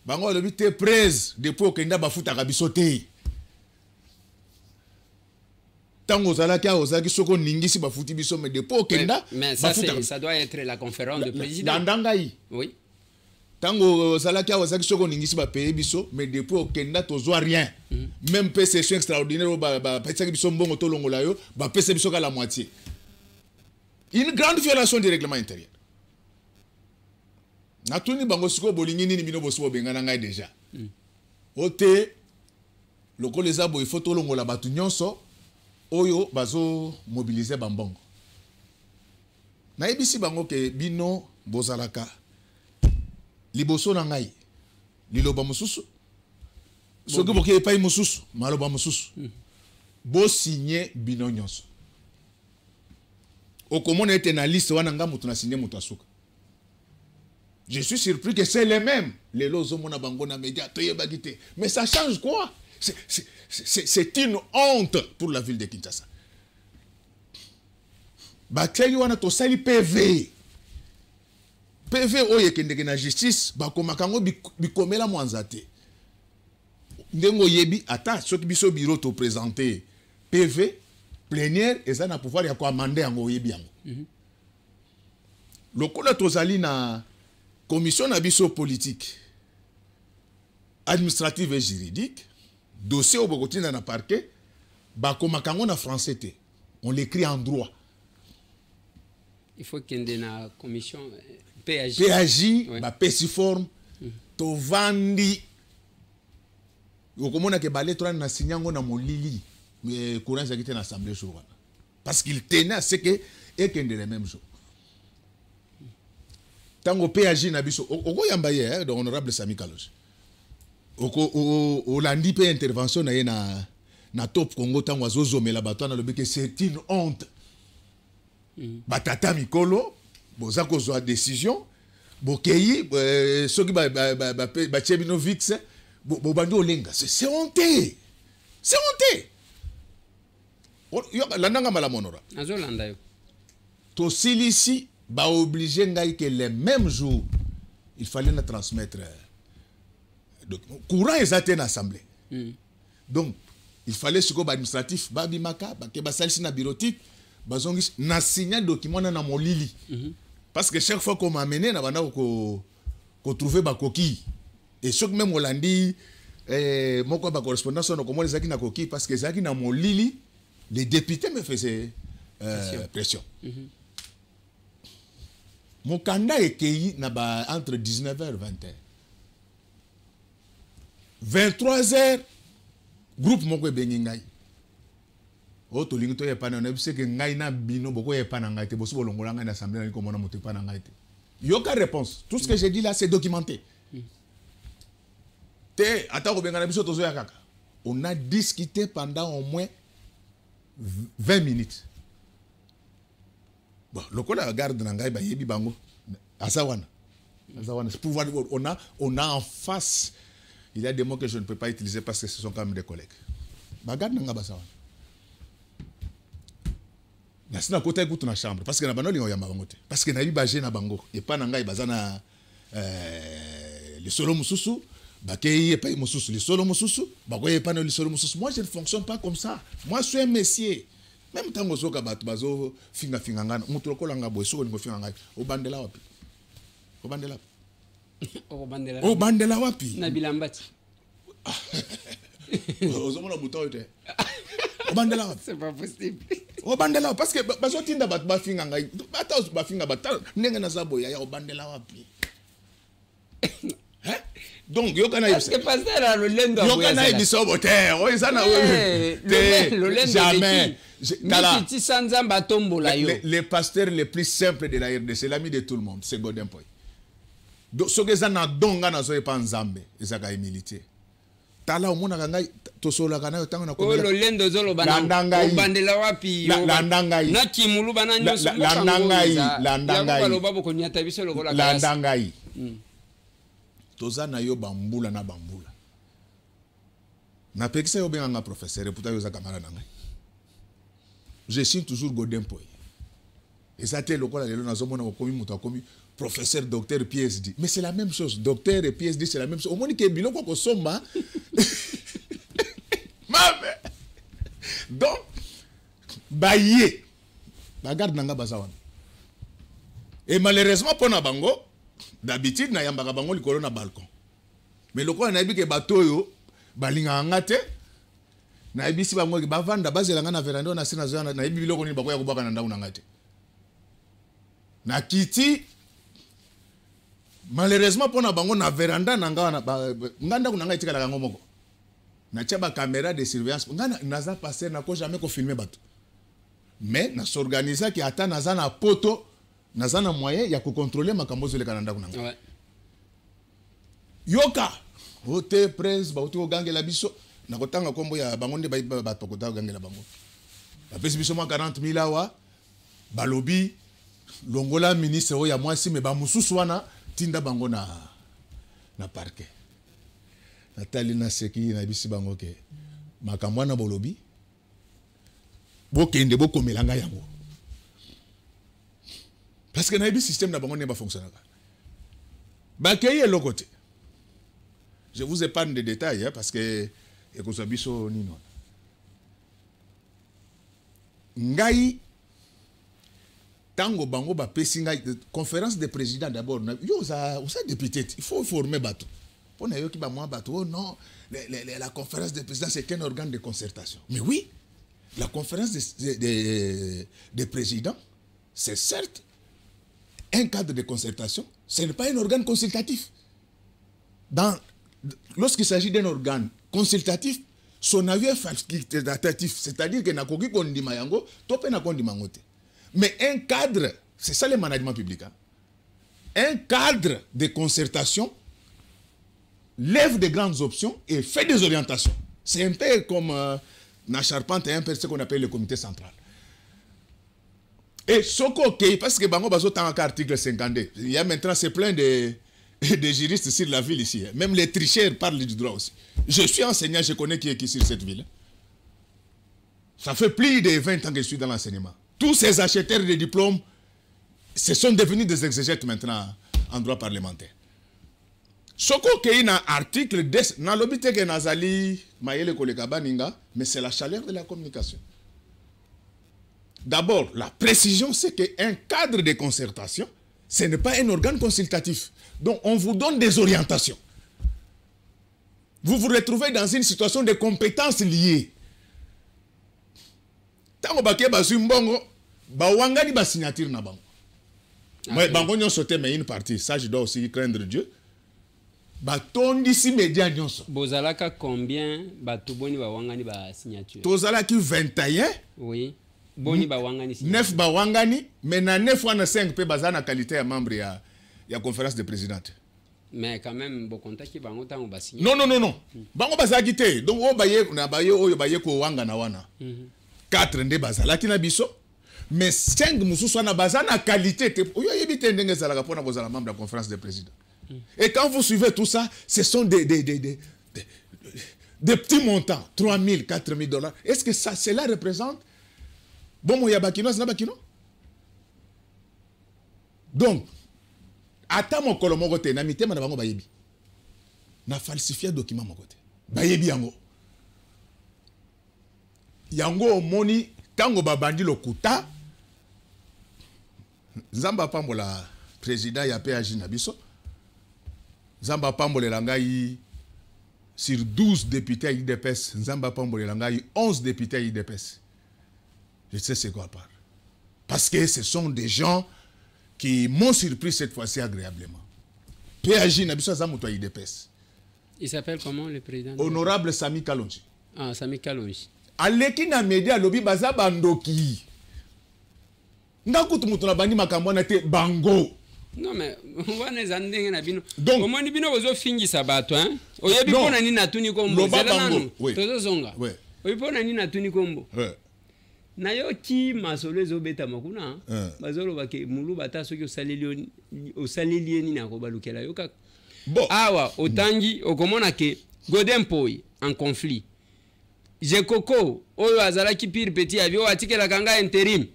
Bango lobby te presse depuis okenda bafuta kabisote. Tango zalaki ozaki soko ningisi bafuti biso mais depuis okenda mais ça doit être la conférence de président. Dandangai. Oui. Tango zalaki ozaki soko ningisi ba payer biso mais depuis okenda tozo rien. Même pe session extraordinaire ba petaki biso mbongo to longola yo ba pese biso ka la moitié. Une grande violation du règlement intérieur. Natuni bango siko bolingi nini bino boso bengana ngai déjà. Ote loko les abo il faut to longola batu nyonso oyo bazo mobiliser bambongo. Na ebisi bango ke bino bozalaka liboso na ngai liloba mususu soki boke epai mususu maloba mususu bo signer bino nyonso okomona ete na liste wana nga mutu na signer mutu asuka. Je suis surpris que c'est les mêmes les lozo mona bango na média toyebaki te mais ça change quoi? C'est une honte pour la ville de Kinshasa. Bakeli wana to sali PV oye kendeke na justice bakomakango bikomela mwanza te. Ndengo yebi ata soki biso bureau to présenter PV plénière eza na pouvoir ya ko amender yango yebi yango. Lokola tozali na commission na biso politique administrative et juridique dossier au Bogotina na parquet bakomakango na français te on l'écrit en droit. Il faut qu'il y ait une commission PAJ. PAJ, ba pesiforme, to vandi. Okomona ke baletra na sinyango na molili, mais courant ça quitté l'assemblée jour. Parce qu'il tenait à ce que et qu'il les mêmes jours. Tango PAJ na biso, oko yambaye de honorable Sami Kalosh. Oko landi pe intervention na top Congo tango azozo mais la batona le que c'est une honte. Batata mikolo boza kozwa décision bokeyi soki ba chebino vix bo bandi olenga c'est honte yo landanga mala monora azolanda yo to silisi ba obligé ngai que les mêmes jours il fallait na transmettre donc courant exacté na assemblée donc il fallait ce ko ba administratif ba bimaka ba ke ba salisi na bureautique bazongis na signer document na molili parce que chaque fois qu'on m'a amené na banda ko trouver ba coquille et chaque même Hollandi moko ba correspondance on comment les aki na coquille parce que zaki na molili les députés me faisaient pression. Mon candidat est cueilli entre 19h et 20h. 23h groupe moko bengingai. O to lingi to ye pana na bise ke ngai na bino boko ye pana ngai te boso bolongola ngai na assemblée na komona moto pana ngai te. Yoka réponse. Tout ce que j'ai dit là c'est documenté. Te ata ko benga na biso tozo ya kaka. On a discuté pendant au moins 20 minutes. Bon, lokola garde na ngai ba yebi bango. Asawana. Pouvoir on a en face. Il y a des mots que je ne peux pas utiliser parce que ce sont quand même des collègues. Ba garde na ngaba sawana. Na sina côté kutu na chambre parce que na banoli oyamba bango te parce que na libagé na bango et pas na ngai bazana le solo mususu bakei et pas mususu le solo mususu bakoye pas le solo mususu. Moi je ne fonctionne pas comme ça. Moi je suis un messier. Même tango soka batu bazo finga ngana mutu lokola ngabo soko ngo finga ngai obandela wapi obandela wapi na bilambati ozomona buto yote obandela wapi c'est pas possible. Obandela parce que bazotinda bat bafinga ngai. Bata bafinga bata ndenge na zabo ya obandela wapi. Hein? Donc yo kana parce que pasteur a le lendo yo kana ibiso boter. O izana jamais. Les pasteurs les plus simples de la RDC, l'ami de tout le monde, c'est Godin Poy. Donc ce que ça n'a donga na zo pas nzambe, ezaka humilité. Tala omona ngai to sola kana tango na ko lo lendo zolo bana bandela wapi landangai na kimulu bana nyoso landangai lo babo ko nyata biso lo kola landangai toza na yo bambula na bambula na pekisa yo benga professeur et pourtant yo za camarade ngai je suis toujours Godin Poy et ça te lokola lelo na zo mona ko komi muto komi professeur, docteur, PhD. Mais c'est la même chose. Docteur et PhD, c'est la même chose. Au moins, il y a un bilan qu'on somme. Donc, baye. Bagarde nanga bazawan. Et malheureusement, pour Nabango, d'habitude, na yambaka bango likolo na balcon. Mais le quoi, na yabi ke bato yo, balinga angate, na yabi si bango ki bavanda, bazelanga na veranda, na sina zoya, na yabi biloko ni bako ya kubaka na ndau nangate. Na kiti, malheureusement pour na bango na veranda nanga na nganda kunanga itika la ngomoko na tchaba caméra de surveillance ngana naza passer na ko jamais ko filmer bato mais na s'organiser ki ata naza na poto naza na moyen ya ko contrôler makambo zole kananda kunanga ouais. Yoka vote presse ba uto gangela biso na kotanga kombo ya bango nde ba to kota gangela bango ba pesi biso 40,000 awa balobi longola ministre o ya mwasi me ba mususu wana tinda bango na parquet natali na seki na bisi bango ke makambo na bolobi bokende bokomelanga yango parce que na bisi système na bango ne ba fonctionner ba keye lokote je vous épargne des détails hein, parce que ekosa biso nino ngai tango bango ba pesinga conférence des présidents d'abord yo ça député il faut former bateau pour na yo ki ba moi bateau oh non la conférence des présidents c'est qu'un organe de concertation mais oui la conférence des présidents c'est certes un cadre de concertation ce n'est pas un organe consultatif lorsqu'il s'agit d'un organe consultatif son avis est facultatif c'est-à-dire que na koki kondima yango to pe na kondima ngote. Mais un cadre, c'est ça le management public. Hein? Un cadre de concertation lève de grandes options et fait des orientations. C'est un peu comme la charpente et un peu ce qu'on appelle le comité central. Et ce qu'on parce que Bango Bazo tant article 52, il y a maintenant c'est plein de juristes sur la ville ici. Hein? Même les tricheurs parlent du droit aussi. Je suis enseignant, je connais qui est sur cette ville. Ça fait plus de 20 ans que je suis dans l'enseignement. Tous ces acheteurs de diplômes, ce sont devenus des exégètes maintenant en droit parlementaire. Ce qu'il y a un article, dans l'obité que Nazali, Maïle Kolekabaninga, mais c'est la chaleur de la communication. D'abord, la précision, c'est qu'un cadre de concertation, ce n'est pas un organe consultatif. Donc, on vous donne des orientations. Vous vous retrouvez dans une situation de compétences liées. Tango baké basu mbongo ba wangani ba signature na bango. Moi bango nyon sauté mais une partie, ça je dois aussi craindre Dieu. Ba tondi si média nyonso. Bozalaka combien ba to boni ba wangani ba signature? Tozala ki 21. Oui. Boni ba wangani signature. 9 ba wangani mais na 9 wana 5 pe bazana qualité ya membre ya conférence de présidente. Mais quand même bon contact ki bango tango ba signer. Non. Bango bazaki te. Donc o baye na baye oyo baye ko wanga na wana. 4 nde bazalaki na biso mais 5 mususu wana bazana qualité te oyo yebite ndenge zalaka pona bozala membre de la conférence des présidents. Et quand vous suivez tout ça, ce sont des petits montants, 3 000, 4 000 $. Est-ce que ça, cela représente bon moya bakino, c'est bakino? Donc, ata mon kolo moko te na mitema na bango bayebi. Na falsifier document moko te. Bayebi yango. Yango moni tango babandi lokuta Nzamba pambola président ya PAJ na biso. Nzamba pambolela ngai sur 12 députés à IDPS, Nzamba pambolela ngai 11 députés à IDPS. Je sais c'est quoi part. Parce que ce sont des gens qui m'ont surpris cette fois-ci agréablement. PAJ n'a pas besoin IDPS. Il s'appelle comment le président? Honorable Sami Kalonji. Ah, Sami Kalonji. Aleki na média lobby baza bandoki. Ngakutu mutu na bandi makambo na te bango. Non mais wana zandenge na bino. Donc omoni bino bozo fingisa bato hein. Oyebi pona ni natuni kombo. Zela nanu. Tozo zonga. Ouais. Oyebi pona ni natuni kombo. Ouais. Na yo ki masolo ezobeta makuna bazolo bake mulu bata soki osaleli ni na kobalukela yo kaka. Bon. Awa otangi okomona ke Godin Poi en conflit. Jekoko oyo azalaki pire petit avion atikela kanga intérim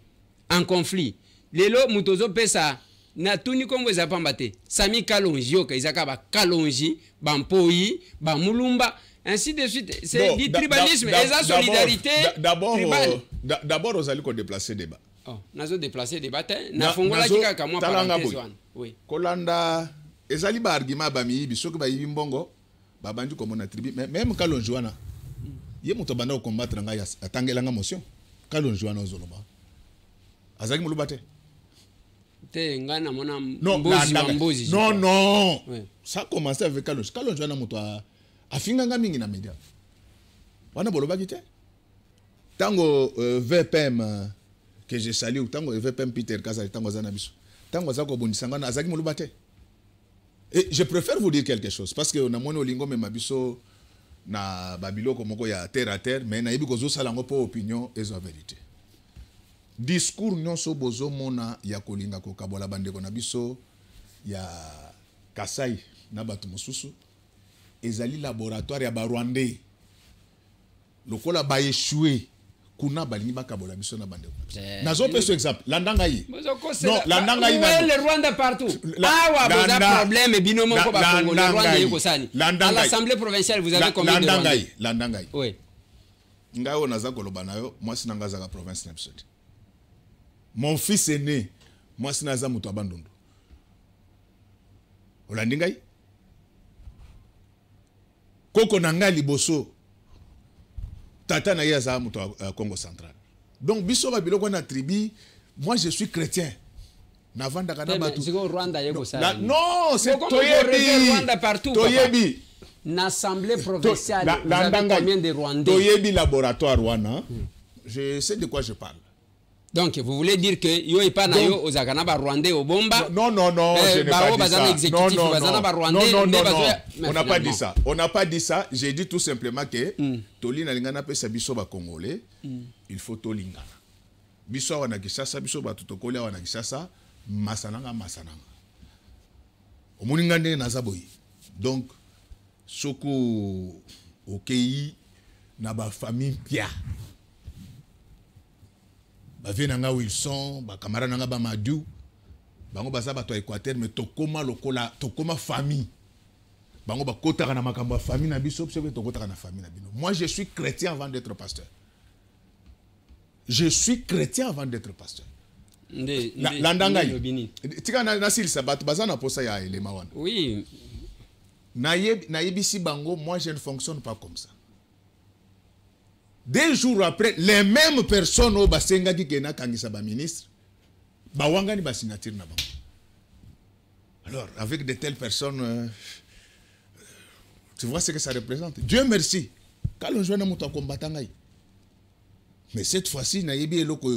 en conflit. Lelo mutozo pesa na tuni kombo ezapamba te. Sami Kalonji yoka izaka ba Kalonji, ba Mpoi, ba Mulumba ainsi de suite. C'est du tribalisme et la solidarité. D'abord aux alliés qu'on déplacer débat. Oh, nazo déplacer débat na fongola kika moi parenthèse wana. Oui. Kolanda ezali ba argument ba mi bisoki ba yibi mbongo ba bandu comme na tribu même Kalonji wana. Ye moto banda combattre nga atangela nga motion. Kalonji wana ozoloba. Azaki muluba te. Te ngana mona mbozi. Non. Oui. Ça a commencé avec Kalonji. Kalonji wana moto afinga nga mingi na media. Wana boloba kite. Tango VPM que je salue tango VPM Peter Kazali tango zanabiso. Tango zako bondisanga na azaki muluba te. Et je préfère vous dire quelque chose parce que on a mono lingo me mabiso na babiloko moko ya terre à terre mais na yebi kozo salango po opinion ezo vérité. Discours nyonso bozo mona ya kolinga ko kabola bandeko na biso ya Kasai na batu mosusu ezali laboratoire ya ba Rwandais lokola ba échoué kuna balingi bakabola biso na bandeko. Nazo peso exemple landanga yi. Non, landanga yi na le Rwanda partout. Awa boza problème binomo ko ba Congo le Rwanda yiko sani. À l'Assemblée provinciale vous avez combien de Rwandais? Landanga yi. Oui. Ngao naza koloba nayo moi sinanga za province na biso. Mon fils est né moi sinaza muto abandondu. Olandinga yi. Koko nanga liboso tata na yaza muto Congo central. Donc biso ba biloko na tribu, moi je suis chrétien. Navanda kana batu. Rwanda yeko ça. Non, c'est Toyebi. Rwanda partout. Toyebi. L'Assemblée provinciale, vous avez combien de Rwandais? Toyebi laboratoire wana. Je sais de quoi je parle. Donc vous voulez dire que yo et pas na yo ozakana ba Rwandais au bomba? Non, je n'ai pas dit ça. Non. On n'a pas dit ça. On n'a pas dit ça. J'ai dit tout simplement que Tolina lingana pe sa biso ba Congolais, il faut tolingana. Biso wana Kishasa, biso ba tutokoli wana Kishasa, masananga. Omuningande na zaboyi. Donc soko okei na ba famille pia. Ba venanga Wilson, ba camarade nanga ba Madu, bango baza ba to Équateur mais tokoma lokola, tokoma famille. Bango ba kotaka na makambo famille na biso, pse tokotaka na famille na bino. Moi je suis chrétien avant d'être pasteur. Je suis chrétien avant d'être pasteur. Landangai. Tika na sil sabat baza na posa ya elema wana. Oui. Na yebisi bango, moi je ne fonctionne pas comme ça. 2 jours après, les mêmes personnes au Basenga qui kena kangisa ba ministre, ba wangani ba signature na bango. Alors, avec de telles personnes, tu vois ce que ça représente. Dieu merci. Quand on joue na muto combattant ngai. Mais cette fois-ci, na yebi eloko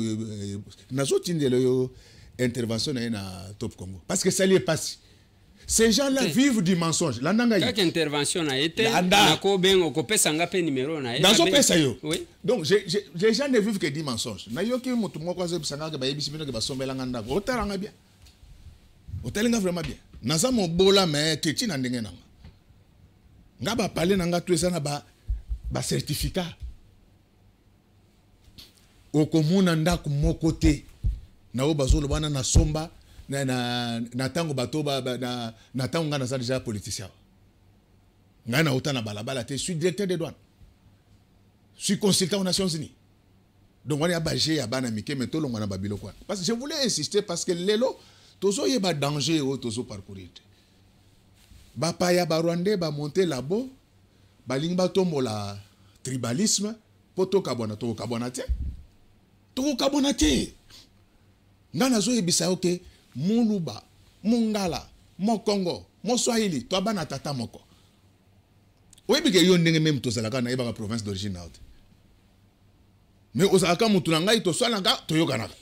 na zotindelo intervention na Top Congo parce que ça lui est passé. Ces gens-là vivent du mensonge. Quelle intervention a été? Nako bengo ko pesa ngape numéro na. Dans son pesa yo. Oui. Donc les gens ne vivent que du mensonge. Na yo ki mutu moko zo bisanga ke ba yebisi bino ke ba sombela nganda. Otaranga bien. Otalinga vraiment bien. Naza mo bola mais keti na ndenge nanga. Nga ba parler nanga tout ça na ba certificat. Okomuna ndako moko te. Na o bazolo bana na somba. Na tango bato na tango ngana za déjà politicien ngana utana balabala te, je suis directeur des douanes, je suis consultant aux Nations Unies, donc on est abagé ya bana mike meto longa na babilo kwa parce que je voulais insister parce que lelo tozo yeba danger o tozo parcourir ba paya ba Rwandais ba monter labo ba lingba tombola tribalisme poto kabona to kabona te tokokabona te nga nazoyebisa yo ke muluba mongala mokongo moswahili toabana tata moko oyebi ke yo ndenge meme tozalaka na yebaka province d'origine na yo te mais ozalaka mutu na ngai toswanaka toyokanaka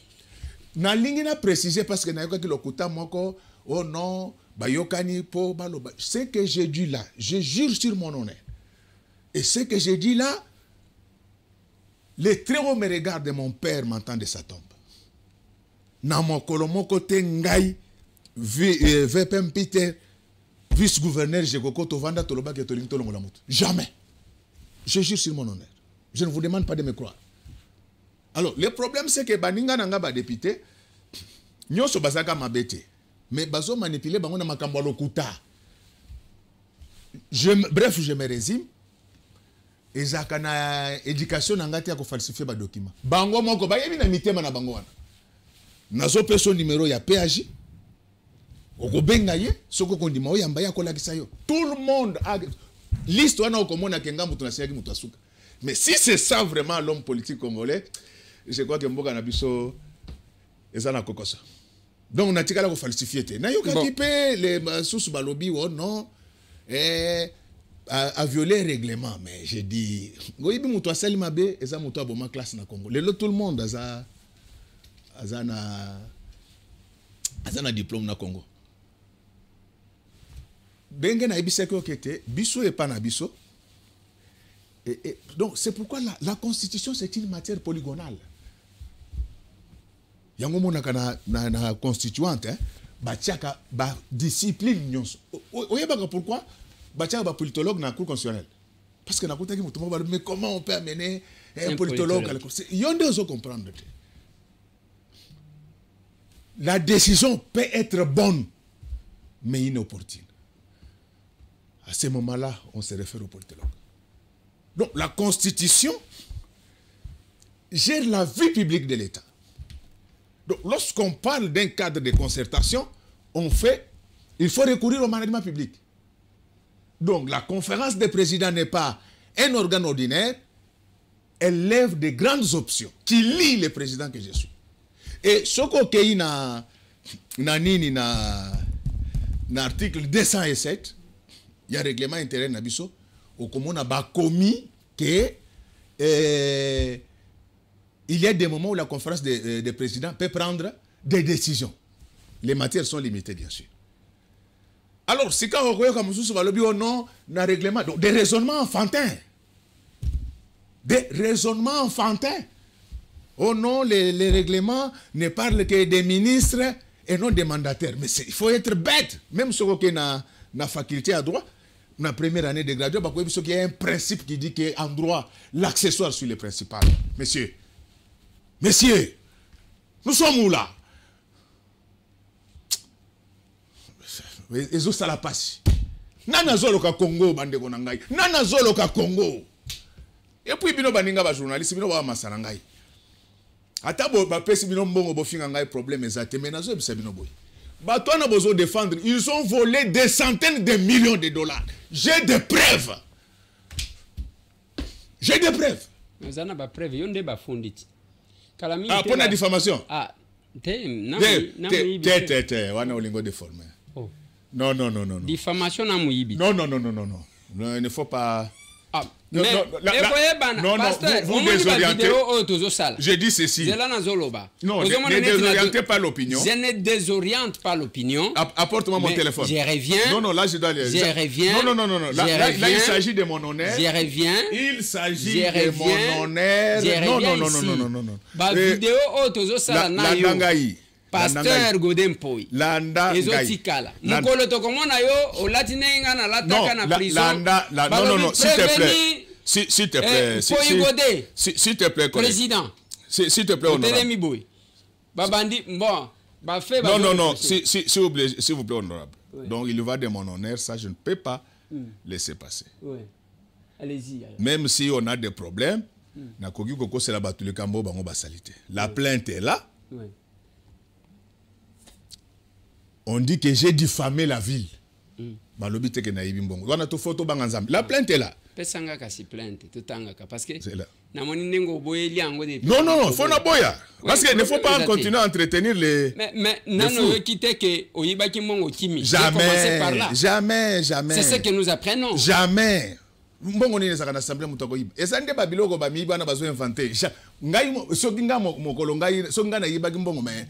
nalingi na préciser parce que nayokaki lokuta moko oh non bayokani po baloba ce que j'ai dit là je jure sur mon honneur et ce que j'ai dit là les très hauts me regardent, mon père m'entend de sa tombe. Na mokolo moko te ngai VPM Peter vice-gouverneur Jekoko Tovanda Toloba ke tolingi tolongola mutu. Jamais. Je jure sur mon honneur. Je ne vous demande pas de me croire. Alors, le problème c'est que baninga nanga ba député nyoso bazaka mabete. Mais bazo manipuler bango na makambo lokuta. Bref, je me résume. Ezaka na éducation nangati ya ko falsifier ba document. Bango moko ba yebi na mitema na bango wana. Nazo peso numéro ya PAJ. Oko benga ye, soko kondima o yamba ya ko lakisa yo. Tout le monde a liste wana okomona kenga mutu na siaki mutu asuka. Mais si c'est ça vraiment l'homme politique congolais, je crois que mboka na biso ezana kokosa. Donc on a tika la ko falsifier te. Na yo ka kipe les sous balobi oh non a violé le règlement, mais j'ai dit, oui, mais toi seul mabe, et ça mon toi bon classe na Congo. Tout le monde a un diplôme na Congo. Bengen na ibise ko kete, biso et pas na biso. Et donc c'est pourquoi la constitution c'est une matière polygonale. Yango mona kana na constituante hein, ba tiaka ba discipline nyonso. Oyebaka pourquoi? Batia ba politologue na cour constitutionnelle parce que na kotaki mutu mo mais comment on peut amener un politologue à la cour? Yonde ozo comprendre. La décision peut être bonne mais inopportune. À ce moment-là, on se réfère au politologue. Donc la constitution gère la vie publique de l'État. Donc lorsqu'on parle d'un cadre de concertation, il faut recourir au management public. Donc, la conférence des présidents n'est pas un organe ordinaire, elle lève de grandes options qui lient le président que je suis. Et ce qu'on a na article 207, il y a un règlement intérieur nabiso, au commun a commis que il y a des moments où la conférence des présidents peut prendre des décisions. Les matières sont limitées, bien sûr. Alors, si quand on regarde comme ça, on va le dire non, un règlement, donc des raisonnements enfantins. Des raisonnements enfantins. Oh non, les règlements ne parlent que des ministres et non des mandataires. Mais il faut être bête. Même si on a la faculté à droit, la première année de graduat, il y a un principe qui dit qu'en droit, l'accessoire sur le principal. Messieurs, nous sommes où là? Ezo sala pasi. Nana zoloka Congo bande konangai. Nana zoloka Congo. Et puis bino baninga ba journaliste bino ba masana ngai. Ata bo ba pesi bino mbongo bo finga ngai problème ezate mais nazo bisa bino boy. Ba toi na bozo défendre, ils ont volé des centaines de millions de dollars. J'ai des preuves. J'ai des preuves. Mais ana ba preuve yonde ba fonditi. Kalami. Ah pour la diffamation. Ah, wana olingo déformer. Oh. Non. Diffamation na muyibi. Non. Il ne faut pas. Ah, non, vous désorientez. Je dis ceci. Non, ne désorientez pas l'opinion. Je ne désoriente pas l'opinion. Apporte-moi mon téléphone. Je reviens. Non, là je dois aller. Je reviens. Non. Là, il s'agit de mon honneur. Je reviens. Il s'agit de mon honneur. Non. Ba vidéo otozo sala na yo. Pasteur Godempoi. Landa ezotikala. Mukolo tokomona yo olatinenga na lataka na prison. Non, s'il te plaît. S'il te plaît, président. S'il te plaît, honorable. Babandi, bon, bah fait. Non, s'il vous plaît, honorable. Oui. Donc il va de mon honneur, ça je ne peux pas laisser passer. Oui. Allez-y. Même si on a des problèmes, na kogi koko c'est la batule kambo bango basalité. La plainte est là. Oui. On dit que j'ai diffamé la ville. La plainte est là. pesanga kasi plainte tutanga parce que C'est là. namoni nengo boyeli yango de Non, non, non, faut na boya. Parce qu'il ne faut pas continuer à entretenir les. Mais nano yo quitté que oyibaki mongo kimi. Jamais, par là. jamais, jamais. C'est ce que nous apprenons. Jamais. Mbongo nini saka na assemblée mutu akoyiba. Eza nde babiloko bamiyiba na bazo inventer. Ngai soki nga mokolo ngai soki nga na yibaki mbongo mais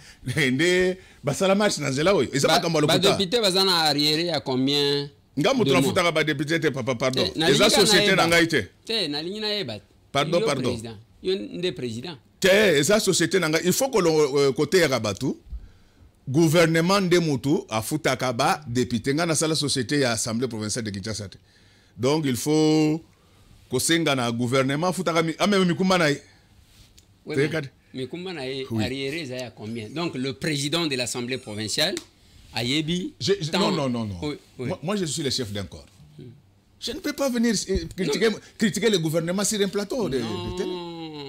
nde basala marche na nzela oyo. Eza makambo lokuta. Ba député bazana arriéré à combien? Nga mutu afutaka ba député te papa pardon. Eza société na ngai te. Te na ligne na yeba. Pardon, pardon. Yo nde président. Te eza société na ngai. Il faut que le côté ya batu gouvernement de mutu afutaka ba député nga na sala société ya assemblée provinciale de Kinshasa. Donc il faut que senga na gouvernement futaka même mikumba na mikumba na arriéré za combien? Donc le président de l'assemblée provinciale ayebi non. Oui. Moi je suis le chef d'un corps. Je ne peux pas venir critiquer le gouvernement sur un plateau de télé.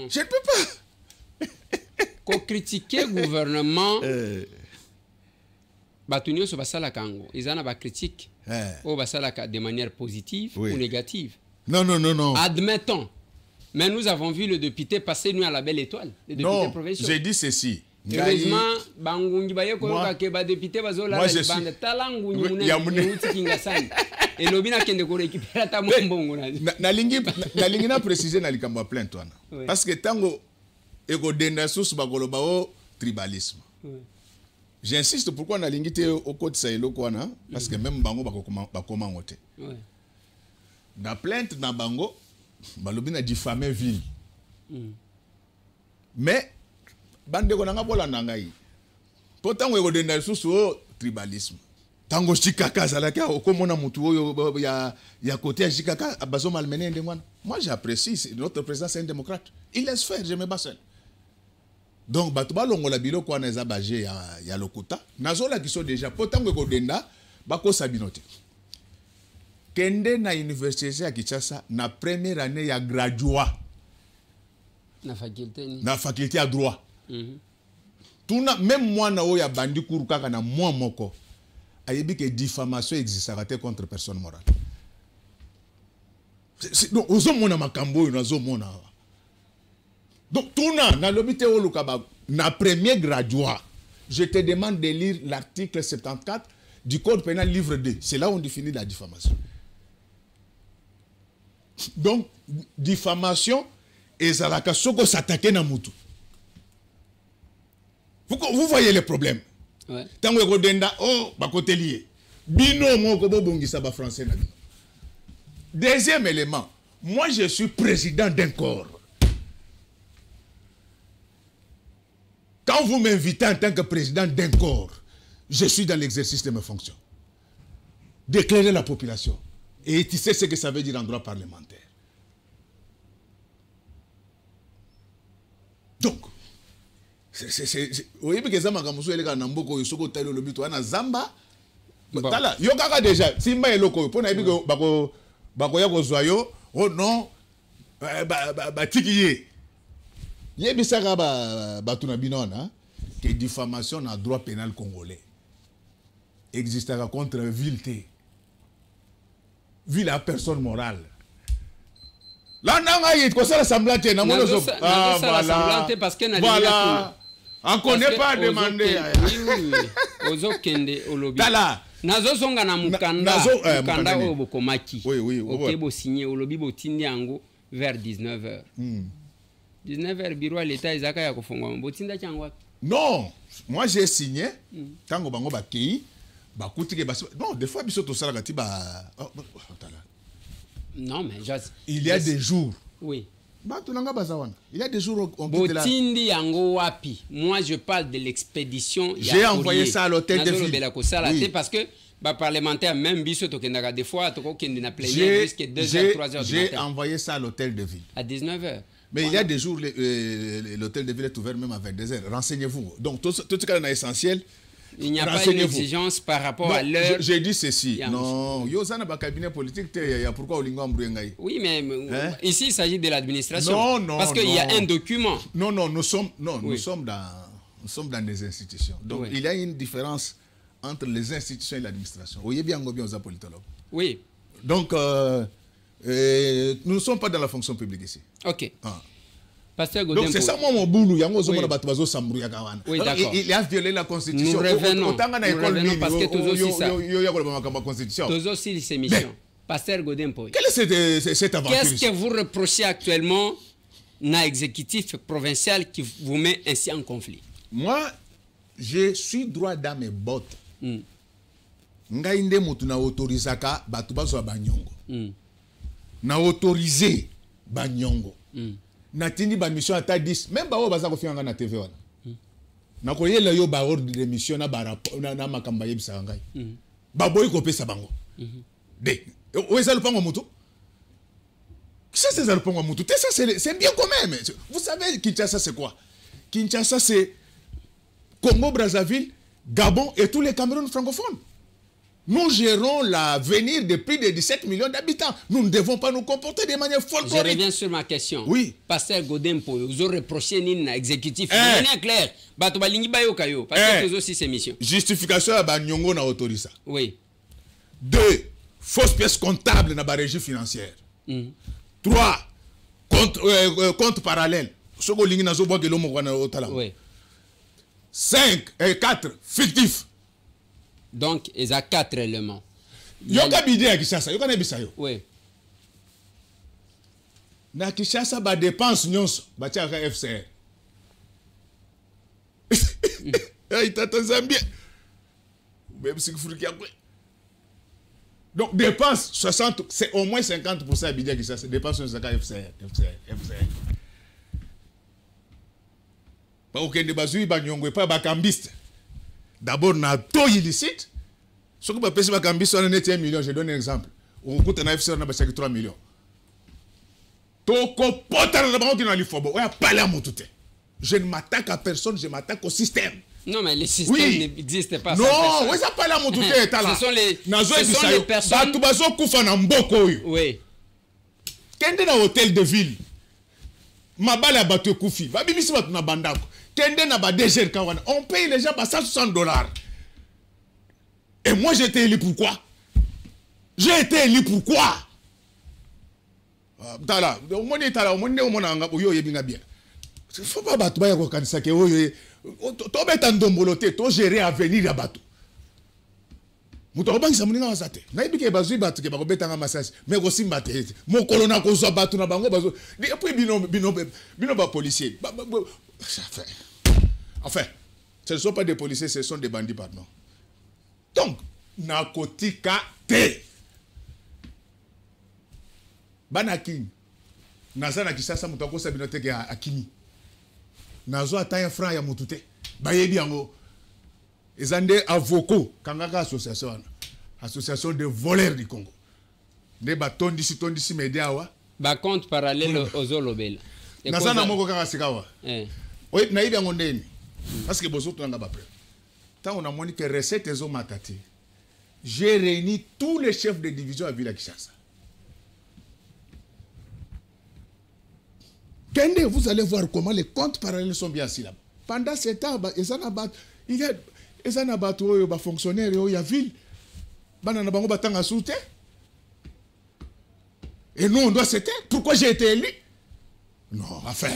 Je ne peux pas. Ko critiquer gouvernement batunyo so basala kango izana ba critique ou basala de manière positive ou négative. Non. Admettons. Mais nous avons vu le député passer nous à la belle étoile, le député provincial. J'ai dit ceci. Heureusement, bangungi baye ko ka ba député bazola la bande talangungi munene kingasani. Et lobina kende ko récupérer ta mbongo na lingi na préciser na likambo plainte wana. Parce que tango eko denda sous bakoloba o tribalisme. J'insiste pourquoi na lingi te au côté ça eloko wana parce que même bango bakoma ngote. Na plainte na bango balobi na diffamer ville. Mais bande ko nanga bola ngai. Pourtant eko denda sous o tribalisme. Tango chikaka zalaka okomona mutu oyo ya côté ya chikaka bazo malmené ndengwana. Moi j'apprécie notre président c'est un démocrate. Il laisse faire, je me bats seul. Donc batuba longola biloko wana eza baje ya lokuta. Nazola kiso déjà potango ko denda bako sabinote. Kende na université ya Kinshasa na première année ya graduat. Na faculté à droit. Tuna même moi na oya bandi kuru kaka na moi moko. Ayebi que diffamation existe contre personne morale. Donc ozomona makambo na zomona. Donc tuna na lobité olukaba na premier graduat. Je te demande de lire l'article 74 du code pénal livre 2. C'est là où on définit la diffamation. Donc diffamation ezalaka soko s'attaquer na mutu. Vous voyez les problèmes. Tango ko denda bakote lié. Bino moko bobongisa ba français na bino. Deuxième élément, moi je suis président d'un corps. Quand vous m'invitez en tant que président d'un corps, je suis dans l'exercice de mes fonctions. D'éclairer la population. Et tu sais ce que ça veut dire en droit parlementaire. Donc, oui, parce que ça m'a commencé à dire que Soko Taïlo le but na Zamba. Tala, yo kaka déjà. Simba eloko, pour na ibi bako ya ko zoyo. Oh non, ba tikiye. Yebi saka ba tuna binona que diffamation na droit pénal congolais existera contre ville ville à personne morale. Là nanga yit ko sala semblante na mono so. Ah voilà. Parce que na voilà. On connaît pas demander. Ozo kende olobi. Tala. Nazo songa na mukanda o bokomaki. Oui. OK bo signé olobi bo tindi yango vers 19h. 19h bureau à l'état ezaka ya kofungwa bo tinda kyangwa. Non, moi j'ai signé tango bango ba kei ba kutike ba non des fois biso to sala kati ba non mais il y a des jours. Oui. Il y a des jours on quitte là. Botindi yango wapi. Moi je parle de l'expédition. J'ai envoyé ça à l'hôtel de ville. Oui. Parce que bah parlementaire même biso to kendaka des fois to kende na plénière jusqu'à 2h 3h du matin. J'ai envoyé ça à l'hôtel de ville. À 19h. Mais il y a des jours l'hôtel de ville est ouvert même à 22h. Renseignez-vous. Donc tout ce qui est essentiel. Il n'y a pas une exigence par rapport à l'heure. J'ai dit ceci. Non, il y a un cabinet politique. Pourquoi oui, mais ici il s'agit de l'administration. Non. Parce qu'il y a un document. Non, nous sommes dans des institutions. Donc il y a une différence entre les institutions et l'administration. Vous voyez bien combien vous avez politologue. Oui. Donc Nous ne sommes pas dans la fonction publique ici. Ok. Ah. Pasteur Godempo. Donc c'est ça moi mon boulot. Oui, d'accord. Il a violé la constitution. Nous revenons parce que tous aussi ça. Constitution. Tous aussi ces missions. Pasteur Godempo. Quelle est cette aventure? Qu'est-ce que vous reprochez actuellement à l'exécutif provincial qui vous met ainsi en conflit? Moi, je suis droit dans mes bottes. Ngai nde mutu na autorisaka batu bazo banyongo. Na autoriser banyongo. Na tindi ba mission ata 10 même ba o baza ko fianga na TV wana. Na ko yela yo ba ordre de mission na ba na makamba yebisa ngai. Ba boy ko pesa bango. De o eza lupango mutu. Ça c'est le pongo mutu. Ça c'est bien quand même. Vous savez Kinshasa c'est quoi? Kinshasa c'est Congo Brazzaville, Gabon et tous les Cameroun francophones. Nous gérons l'avenir de plus de 17 millions d'habitants. Nous ne devons pas nous comporter de manière folklorique. Je reviens sur ma question. Oui. Pasteur Godempo, vous avez reproché à l'exécutif. C'est clair. Parce que aussi ces missions. Justification à Banyongo na autorisé. Oui. 2. Fausse pièce comptable dans la régie financière. 3. Compte parallèle. Oui. 5 et 4. Fictif. Donc, il y a 4 éléments. Yoka bidé à Kishasa, yoka nebisa yo. Oui. Na Kishasa ba dépense nyonso, ba tia ka FCR. Ay tata Zambie. Même si vous regardez. Donc dépense 60, c'est au moins 50% à bidé à Kishasa, dépense nyonso ka FCR. Ba okende bazui ba nyongo pa ba kambiste. D'abord, na taux illicite. Ce que je peux faire, c'est 1 million. Je donne un exemple. On coûte un FC, on a 3 millions. Je ne m'attaque à personne, je m'attaque au système. Non, mais le système n'existe pas. Non, oui, ça pas la moto. Ce sont les personnes. Oui. Quand dans hôtel de ville, ma balle a battu Koufi. Va bimisi bat na bandako. On paye les gens par $160. Et moi, j'ai été élu pourquoi? J'ai été élu pourquoi? Tala, au moins, il faut pas battre au cancer. Tu vas t'endomboloter, tu vas gérer l'avenir de bateau. Mutobangi samuninga wasate. Na ibike bazui batu ke bakobeta nga massage. Mais aussi mbate. Mon colonel ko zo batu na bango bazo. Et puis bino ba policier. Enfin, ce ne sont pas des policiers, ce sont des bandits, pardon. Donc, narcotika te. Banakin. Naza na Kishasa mutako sabinote ke akini. Nazo ataya franc ya mutute. Bayebi yango. Ezande avoko kangaka association de voleurs du Congo. Ne ba tondisi mediawa. Ba compte parallèle aux Olobel. Naza na moko kanga sikawa. Oui, na ibi ngondeni. Parce que bozo tunanga ba près. Tant on a moni que recette ezo matati. J'ai réuni tous les chefs de division à Villa Kishasa. Kende, vous allez voir comment les comptes parallèles sont bien assis là. Pendant ce temps, il y a des fonctionnaires il y a ville. Et nous, on doit se taire. Pourquoi j'ai été élu? Non, enfin.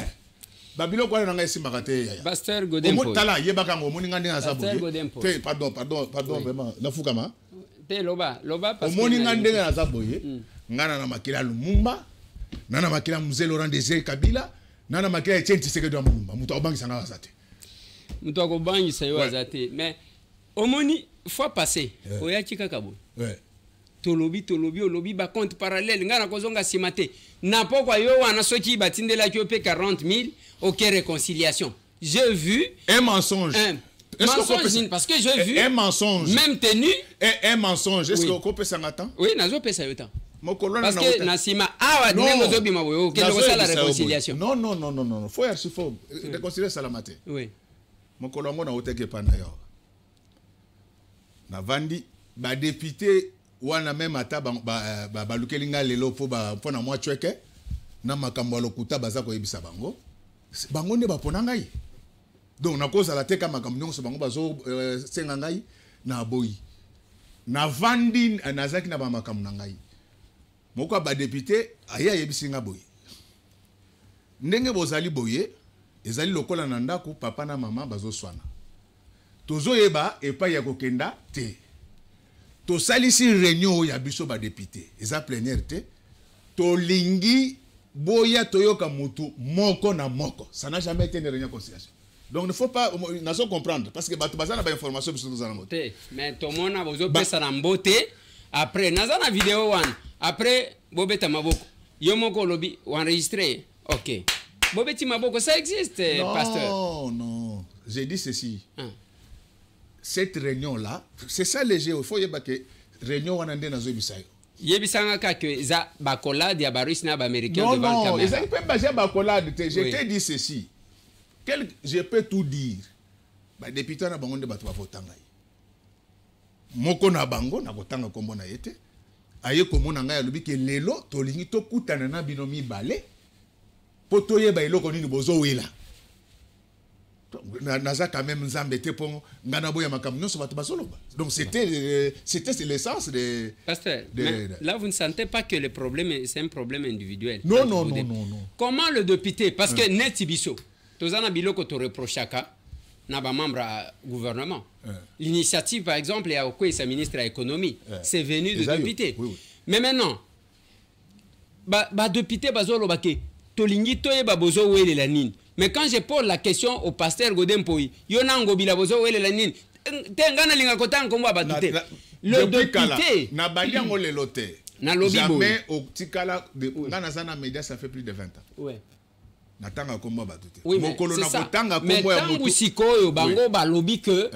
Pasteur Godempo. Pasteur Godempo. Pardon, vraiment. La Fukama. Loba parce que ngana na makila Lumumba, nana makila Mzee Laurent Désiré Kabila, nana makila Etienne Tshisekedi wa Mulumba. Mutu akobangisa nga wazate. Mutu akobangisa yo wazate. Mais omoni fois passé, oyaki kakabo. Ouais. Tolobi olobi ba compte parallèle ngana kozonga simate. Na pokwa yo wana soki batindela ki opé 40 000, OK réconciliation. J'ai vu un mensonge. Mensonge parce que j'ai vu un mensonge. Même tenu un mensonge. Est-ce que vous pesa ngata? Oui, nazo pesa yo temps. Parce que nasima awa nengo zobi maboyo que le la réconciliation. Non. Faut archivo réconcilier salamate. Oui. Mokolo ngo na oteke pana yo. Na vandi ba député wana même ata ba lukelinga lelo po na mwa chweke na makambo lokuta baza ko yebisa bango. Bango ne ba pona ngai. Donc na cause la teka makambo nyonso bango bazo senga ngai na boyi. Na vandi nazaki na ba makambo na ngai. moko ba député aya yebisinga boye ndenge bozali boye ezali lokola na ndako papa na mama bazoswana tozoyeba epa ya kokenda te tosalisi réunion ya biso ba député eza plénière te tolingi boya toyoka mutu moko na moko ça n'a jamais été une réunion de conciliation. Donc il ne faut pas nous comprendre parce que bato bazana ba information biso tozana moto mais to mona bozo pesa na mbote après nazana vidéo one après bobeta maboko yo moko lobi enregistré OK bobeti maboko ça existe non, pasteur non j'ai dit ceci cette réunion là c'est ça léger il faut y que réunion wana ndé nazo bisayo yebisanga ka que za bakolade ya barusi na ba américain devant la caméra. Non, ils peuvent baser bakolade. Je t'ai dit ceci. Je peux tout dire. Ba député na bango nde bato ba votanga. Moko na bango na kotanga kombo na yete. Aye komona ngai alobi ke lelo tolingi to kutana na binomi balé. Poto yeba eloko nini bozo wela. Naza quand même nzambete pour ngana boya makamno so bato basoloba. Donc c'était l'essence de pasteur. Là vous ne sentez pas que le problème c'est un problème individuel. Non. Comment le député parce que netibiso tozana biloko to reprochaka na ba membre gouvernement. L'initiative par exemple ya okwe sa ministre de l'économie, c'est venu de député. Oui. Mais maintenant ba député bazoloba ke tolingi toyeba bozo wele la nini. Mais quand je pose la question au pasteur Godempoui, yonango bilabozo wele la nini. Tengana linga kotang kombo abatute. Le député na banyango le loté. Na lobby jamais au tikala de ngana sana média ça fait plus de 20 ans. Ouais. Natanga kombo abatute. Oui, mokolo na kotanga kombo ya mutu. Mais sikoyo bango ba lobby que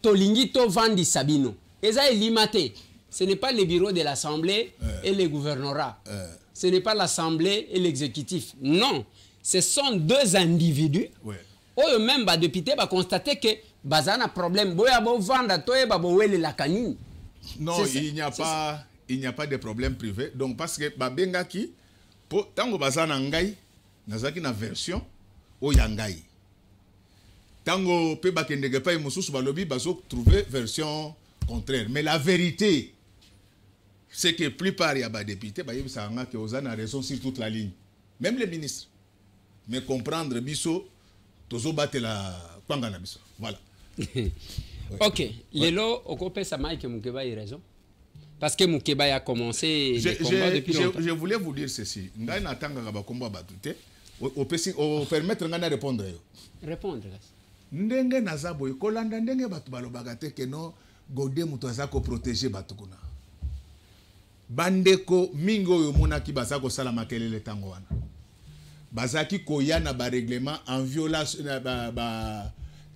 tolingi to vandi sabino. Eza elimate. Ce n'est pas le bureau de l'Assemblée et le gouvernorat. Ce n'est pas l'Assemblée et l'exécutif. Non. Ce sont deux individus. Ou même ba député va constater que bazana problème. Boya bo vanda toye ba bo wele la kanine. Non, il n'y a pas de problème privé. Donc parce que ba bengaki pour tango bazana ngai nazaki na version o yangai. Tango pe ba kendege pa mususu ba lobi bazo trouver version contraire. Mais la vérité c'est que plupart ya ba député ba yebisa nga que ozana raison sur toute la ligne. Même les ministres. Mais comprendre biso tozo battre la panga na biso. Voilà. OK, lelo okope sa Mike Mukeba a raison. Parce que Mukeba a commencé le combat depuis longtemps. Je voulais vous dire ceci. Ngai na tanga ba combat batute au permettre ngana répondre yo. Répondre. Ndenge naza boy kolanda ndenge batu balobaka te que non Godé muto azako protéger batu kuna. Bandeko mingo yo monaki bazako sala makelele tango wana. Bazaki koyana ba règlement en violation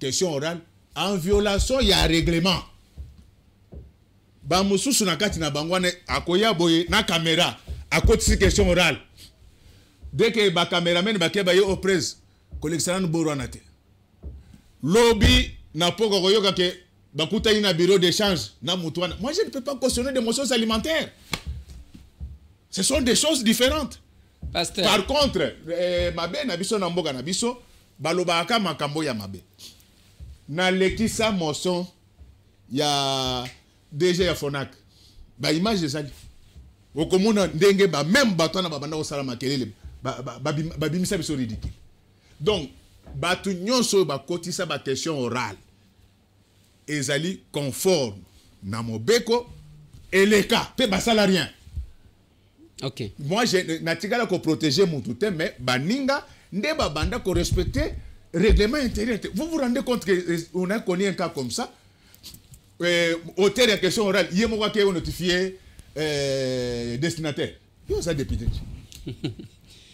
question orale en violation ya règlement ba mususu na kati na bangwane akoya boye na caméra akotisi question orale dès que ba cameraman ba keba yo au presse collectionner borwana te lobby na poko koyoka ke bakuta ina bureau d'échange na mutwana. Moi je ne peux pas cautionner des motions alimentaires, ce sont des choses différentes. Pasteur. Par contre, mabe na biso na mboka na biso balobaka makambo ya mabe. Na lekisa motion ya DG ya Fonac. Ba image ezali. Okomona ndenge ba même bato na babanda ko sala makelele ba bimisa biso ridicule. Donc batu nyonso ba kotisa ba question orale. Ezali conforme na mobeko eleka pe ba salarien. OK. Moi, je n'ai ko protéger mon tout, mais baninga ndeba banda ko respecter règlement intérieur. Vous vous rendez compte que on a connu un cas comme ça. Auteur de question orale, il y a moi qui est notifié destinataire. Yo ça député.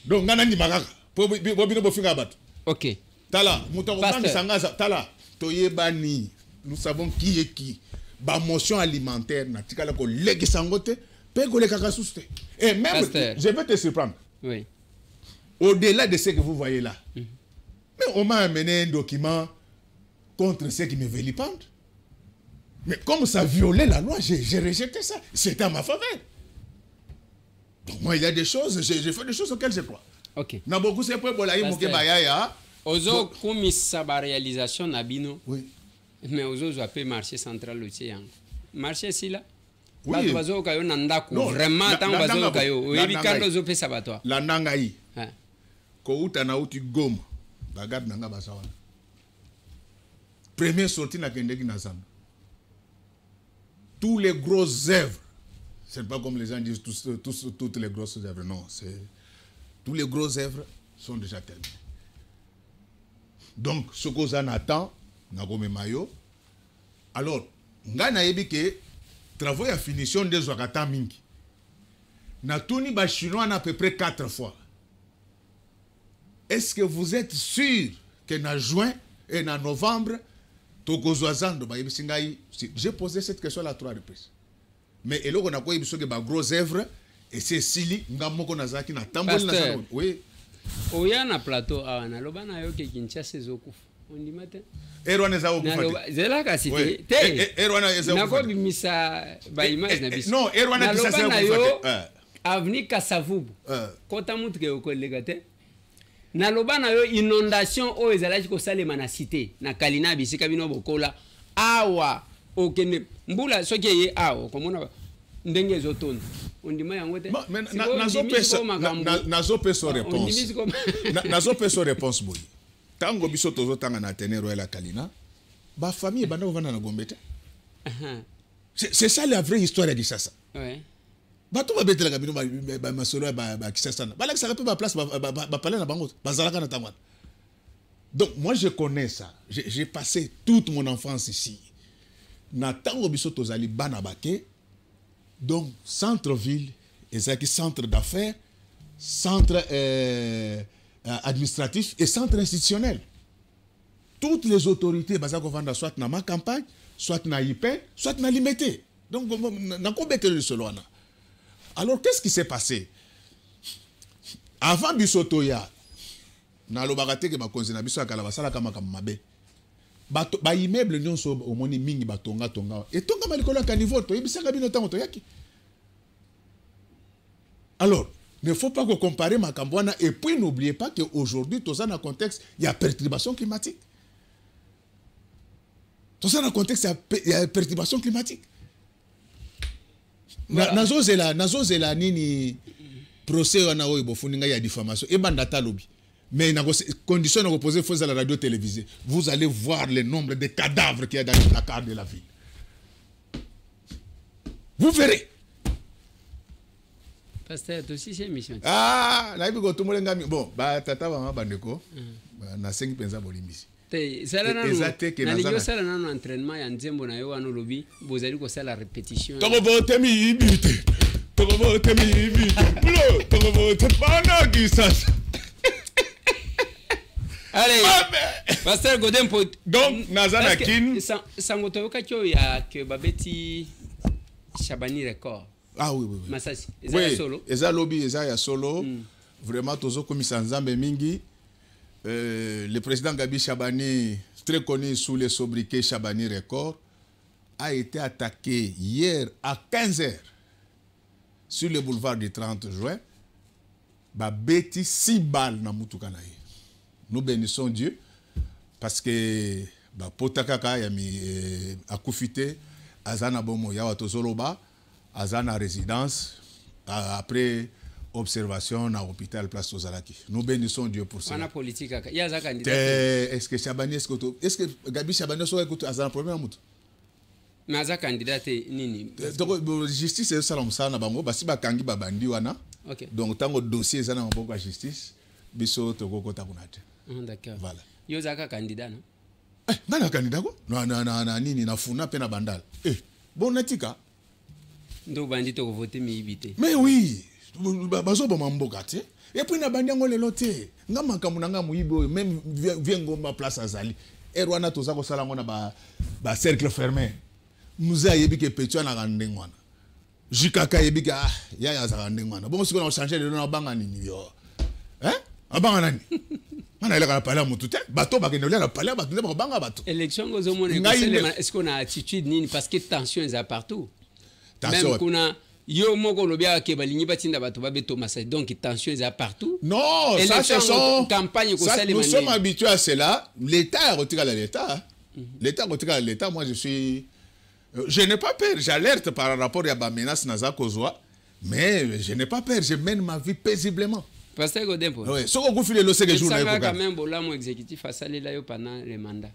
Donc ngana ndi makaka. Po bino bo finga bat. OK. Tala, muto ko sangaza tala toyebani. Nous savons qui est qui. Ba motion alimentaire na tikala ko legisangote. Et même, Pasteur. Je vais te surprendre. Oui. Au-delà de ce que vous voyez là, mais on m'a amené un document contre ceux qui me vilipendent. Mais comme ça violait la loi, j'ai rejeté ça. C'était à ma faveur. Donc moi, il y a des choses, j'ai fait des choses auxquelles je crois. OK. Na beaucoup c'est pour la yaya. Ozo komisa ba réalisation nabino. Oui. Mais ozo zo appelé marché central loutier. Marché si là. bato bazoyoka yo na ndako Non, vraiment ntango bazoyoka yo oyebi la kanda nanga ozopesa bato la nanga yi Ah. kouta na uti Goma bagarde nanga baza wana première sortie na kendeki na zamba tous les grosses œuvres c'est pas comme les gens disent toutes les grosses œuvres non c'est tous les grosses œuvres sont déjà terminées donc ce qu'on attend na komema yo alors nga na yebi ke travaux ya finition des wakata mingi na tuni ba chinois na à peu près 4 fois. Est-ce que vous êtes sûr que na juin et na novembre tokozwazando ba yebi singai j'ai posé cette question à 3 reprises mais eloko na ko yebi soke ba gros œuvre et c'est sili nga moko nazaki na tamboli na zano oui oya na plateau awa naloba na yo ke Kinshasa ezokufa ondima te erwana za okufa zelaka site te erwana eza okufa nakobimisa ba image na biso non erwana kisasa okufa te avenue Kasavubu kota mutu ke okolega te naloba na yo inondation oyo ezalaki kosalema na cité na Kalina bisika bino bokola awa okende mbula soki eye awa komona ndenge ezotonda ondima yango te nazopesa réponse nazopesa réponse boye tango biso tozotanga na tenero ya la Kalina ba famille banda kovanda na Gombe te c'est ça la vraie histoire ya Kinshasa ouais bato babetela kabino ba masolo ba Kinshasa na balaka ça peut ba place ba parler na bango bazalaka na tangwana donc moi je connais ça j'ai passé toute mon enfance ici na tango biso tozali bana bake donc centre-ville ezaki centre d'affaires centre administratif et centre institutionnel toutes les autorités bazako vanda soit na ma campagne soit na Ipin soit na Limete donc na ko betela solo wana. Alors, qu'est-ce qui s'est passé? Avant Bisotoya, na lobagate ke bakonzi na biso akala basala kama mabe. Ba immeuble nyonso omoni mingi batonga et tonga malikolo ka niveau to yebisaka bino tango to yaki. Alors, ne faut pas comparer Makambwana et puis n'oubliez pas que aujourd'hui tout ça dans un contexte il y a perturbation climatique. Tout ça dans un contexte il y a perturbation climatique. Nazozela nini procès wana oyo bofuninga ya diffamation et bandata lobby mais na condition de poser faux à la radio télévisée vous allez voir le nombre de cadavres qu'il y a dans les placards de la ville vous verrez pasteur aussi c'est mission na ibi ko tumulenga bon ba tata ba bandeko na 5 penza bolimbisi sala nanu sala nanu entraînement ya nzembo na yo wana lobi bozali ko sala répétition toko vote mi ibite blo toko vote pana Kinshasa allez pasteur Godempo donc nazana kin sango to yoka ya que babeti Shabani record ah oui Masasi eza solo eza lobby eza ya solo vraiment tozo komisa nzambe mingi. Le président Gabi Shabani, très connu sous les sobriquets Shabani Record, a été attaqué hier à 15h sur le boulevard du 30 juin. Ba beti 6 balles na mutukanaye. Nous bénissons Dieu parce que ba potakaka yami akufite azana bomo ya watozoloba azana résidence après observation à l'hôpital Place Ozalaki. Nous bénissons Dieu pour ça. On a politique. Il y a un candidat. Est-ce que Shabani, est-ce que Gabi Shabani soit écoute à un problème amout? Mais un candidat nini. Donc justice c'est ça l'homme ça na bango basi ba kangi ba bandi wana. OK. Donc tango dossier ça na mboko justice biso to kokota kunate. D'accord. Voilà. Yo zaka candidat non? Nana candidat ko? Na nini na funa pe na bandal. Bon natika. Ndo bandi to voter mi ibité. Mais oui. Bazo ba mamboka te et puis na bandi ngo lelo te nga makambu nga muyibo même viengo ma place azali erwana toza ko sala ngona ba cercle fermé muza yebike petio na ngandengwana jikaka yebika ya za ngandengwana bon siko na changer le na banga nini yo abanga nani mana ile kana pala mutu te bato ba kendolela pala bato ne ba banga bato élection gozo mona est-ce qu'on a attitude nini parce que tension est partout même kuna yo moko lobia ke balingi batinda bato babeto massa donc tension est partout non ça c'est son campagne ko ça nous sommes habitués à cela l'état retire l'état l'état retire l'état moi je suis Je n'ai pas peur, j'alerte par rapport à la menace Naza Kozwa, mais je n'ai pas peur, je mène ma vie paisiblement. Pasteur Godempo. Oui, ce qu'on fait le que jour là quand même Bolamo exécutif a salé là pendant le mandat.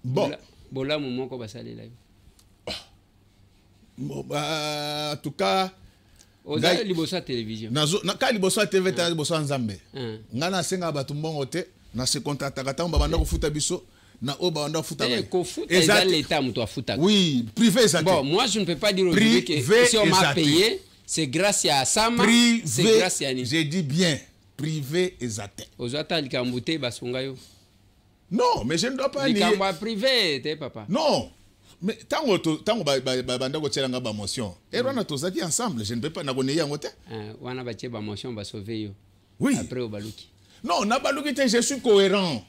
Bon. Bolamo moko ba salé là. Bon, bah, en tout cas, oza liboso télévision. Na ka liboso TV ta liboso nzambe. Ngana senga batumbongo te na se contacta ta banda ko futa biso. Na oba banda futa ba. Exact l'état muto afuta. Oui, privé ça. Bon, moi je ne peux pas dire aujourd'hui que si on m'a payé, c'est grâce à Sama, c'est grâce à Ni. J'ai dit bien, privé exact. Ozata likambute basonga yo. Non, mais je ne dois pas dire. Likamba privé, t'es papa. Non. Mais tango banda ko tshela nga ba motion. Et on a tous qui ensemble, je ne peux pas na koneya ngote. Wana ba tsheba motion ba sauver yo. Oui. Après au baluki. Non, na baluki je suis cohérent.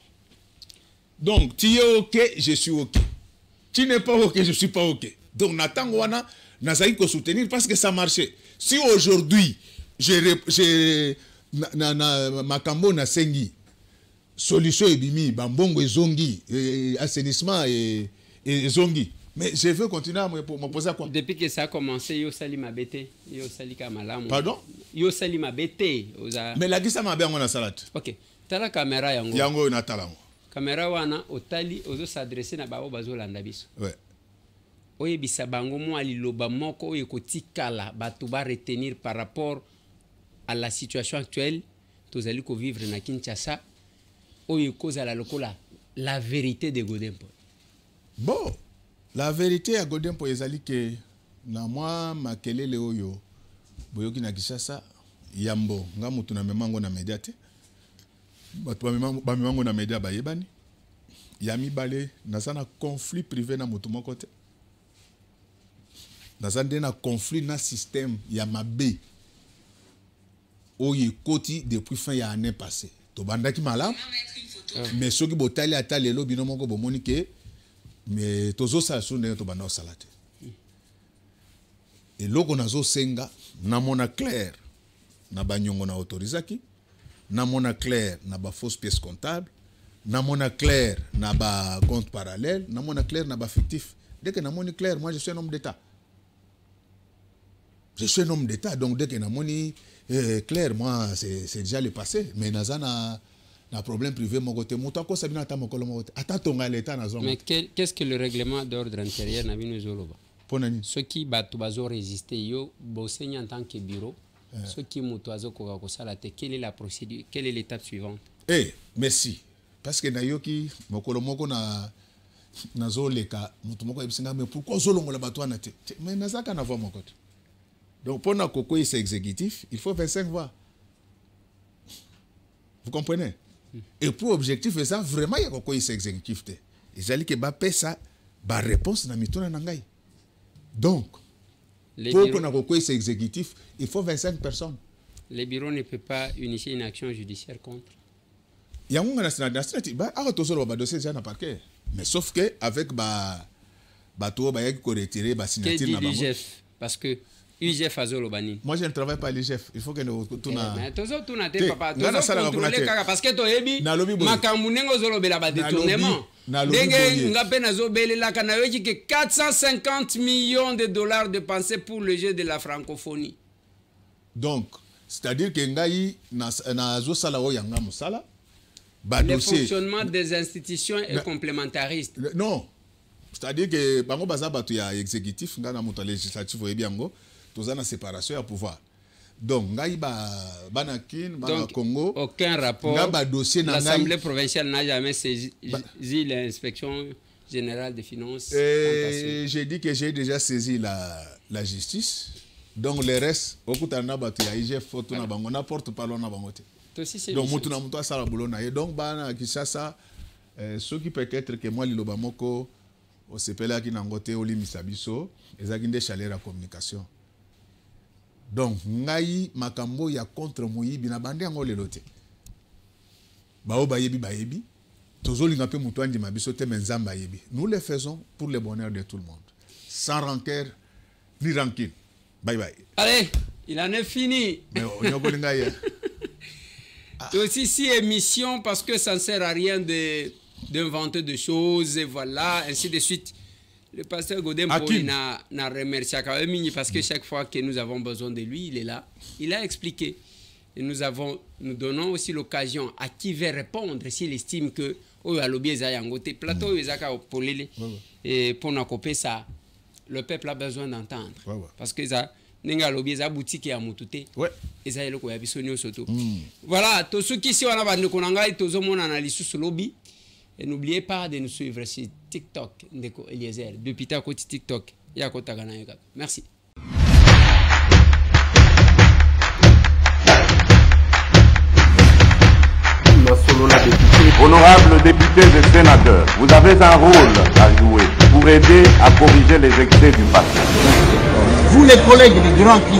Donc, tu es OK, je suis OK. Tu n'es pas OK, je suis pas OK. Donc, natango wana nazaki ko soutenir parce que ça marchait. Si aujourd'hui makambo na sengi solution ebimi bambongo ezongi assainissement et zongi. Mais je veux continuer à me poser à quoi? Depuis que ça a commencé, yo sali ma bête, yo sali kamalamu. Pardon? Yo sali ma bête. Mais la gisa ma bien on a salate. OK. Tala caméra yango. Yango na tala. Caméra wana otali ozo s'adresser na bao bazo landa biso. Ouais. Oye bisa bango mo aliloba moko oye kotikala bato ba retenir par rapport à la situation actuelle tozali ko vivre na Kinshasa oye koza la lokola la vérité de Godempo. Bon, la vérité à Godempo ezali que na moi makelele oyo boyoki na Kinshasa yambo nga mutu na memango na media te. Bato ba memango na media ba yebani. Yami balé na sana conflit privé na mutu moko te. Na sana na conflit na système ya mabe. Oye koti depuis fin ya année passée. To bandaki malam. Mais soki botali ata lelo bino moko bomoni ke mais tozo sa sunde to banda salate. Et loko nazo senga na mona clair na banyongo na autorisaki, na mona clair na ba fausse pièce comptable, na mona clair na ba compte parallèle, na mona clair na ba fictif. Dès que na moni clair, moi je suis un homme d'état. Je suis un homme d'état, donc dès que na moni clair, moi c'est déjà le passé, mais nazana na problème privé mon côté muto ko sabina ta mokolo mon côté ata tonga l'état na zone. Mais qu'est-ce que le règlement d'ordre intérieur na bino zoloba? Ponani ceux qui bato bazo résister yo bosenya en tant que bureau ceux qui muto azo ko sala te, quelle est la procédure, quelle est l'étape suivante? Merci parce que na yoki mokolo moko na zoleka muto moko ebisinga mais pourquoi zolongola bato na te mais nazaka na voix mon côté. Donc pour na koko c'est exécutif, il faut 25 voix. Vous comprenez? Et pour objectif ça vraiment il y a quoi c'est exécutif te. Ils allaient que ba pesa ba réponse na mituna na ngai. Donc pour qu'on a quoi c'est exécutif, il faut 25 personnes. Les bureaux ne peuvent pas initier une action judiciaire contre. Il y a un nationalité ba a toujours ba dossier déjà na parquet. Mais sauf que avec ba to ba yaki ko retirer ba signature na bango. Parce que UGF azolo bani. Moi je ne travaille pas à l'UGF, il faut que nous tourna. Mais tozo tuna te papa, tozo contrôler kaka parce que to yebi makambu nengo zolo bela ba détournement. Ndenge ngape nazo belela kana yoki que 450 millions de dollars dépensés pour le jeu de la francophonie. Donc, c'est-à-dire que ngai na zo sala o yanga musala ba le dossier. Le fonctionnement des institutions est complémentariste. Non. C'est-à-dire que bango baza batu ya exécutif ngana moto législatif o yebiango. Tous en séparation à pouvoir. Donc, Banakin, Congo, aucun rapport. L'Assemblée provinciale n'a jamais saisi l'inspection générale des finances. J'ai dit que j'ai déjà saisi la justice. Donc, le reste, au coup de n'importe pas donc, Moutuna Moutoua Saraboulona. Donc, Bana Kishasa, ceux qui peut-être que moi, Lilobamoko, au CPLA qui n'a ngoté au Limisabiso, ils ont des chaleurs à communication. Donc, ngai makambo ya contre moyibi na bande yango lelote. Bao bayebi bayebi. Tozolinga pe mutu andi mabiso te menzamba yebi. Nous le faisons pour le bonheur de tout le monde. Sans rancœur ni rancune. Bye bye. Allez, il en est fini. Mais on y a C'est aussi si émission parce que ça ne sert à rien d'inventer des choses et voilà, ainsi de suite. Le pasteur Godin n'a remercié Kawemini parce que chaque fois que nous avons besoin de lui, il est là. Il a expliqué. Et nous donnons aussi l'occasion à qui veut répondre s'il estime que plateau et pour nous couper ça, le peuple a besoin d'entendre. Parce que ça n'a boutique à Moutouté. Et ça, voilà, tous ceux qui sont en Konanga et tous ceux qui sont analyse sur lobby. Et n'oubliez pas de nous suivre sur TikTok, Ndeko Eliezer, depuis ta côté TikTok. Merci. Honorables députés et sénateurs, vous avez un rôle à jouer pour aider à corriger les excès du passé. Vous les collègues des grands qui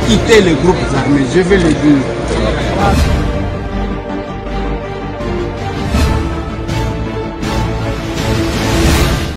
quittez les groupes armés, je vais le dire.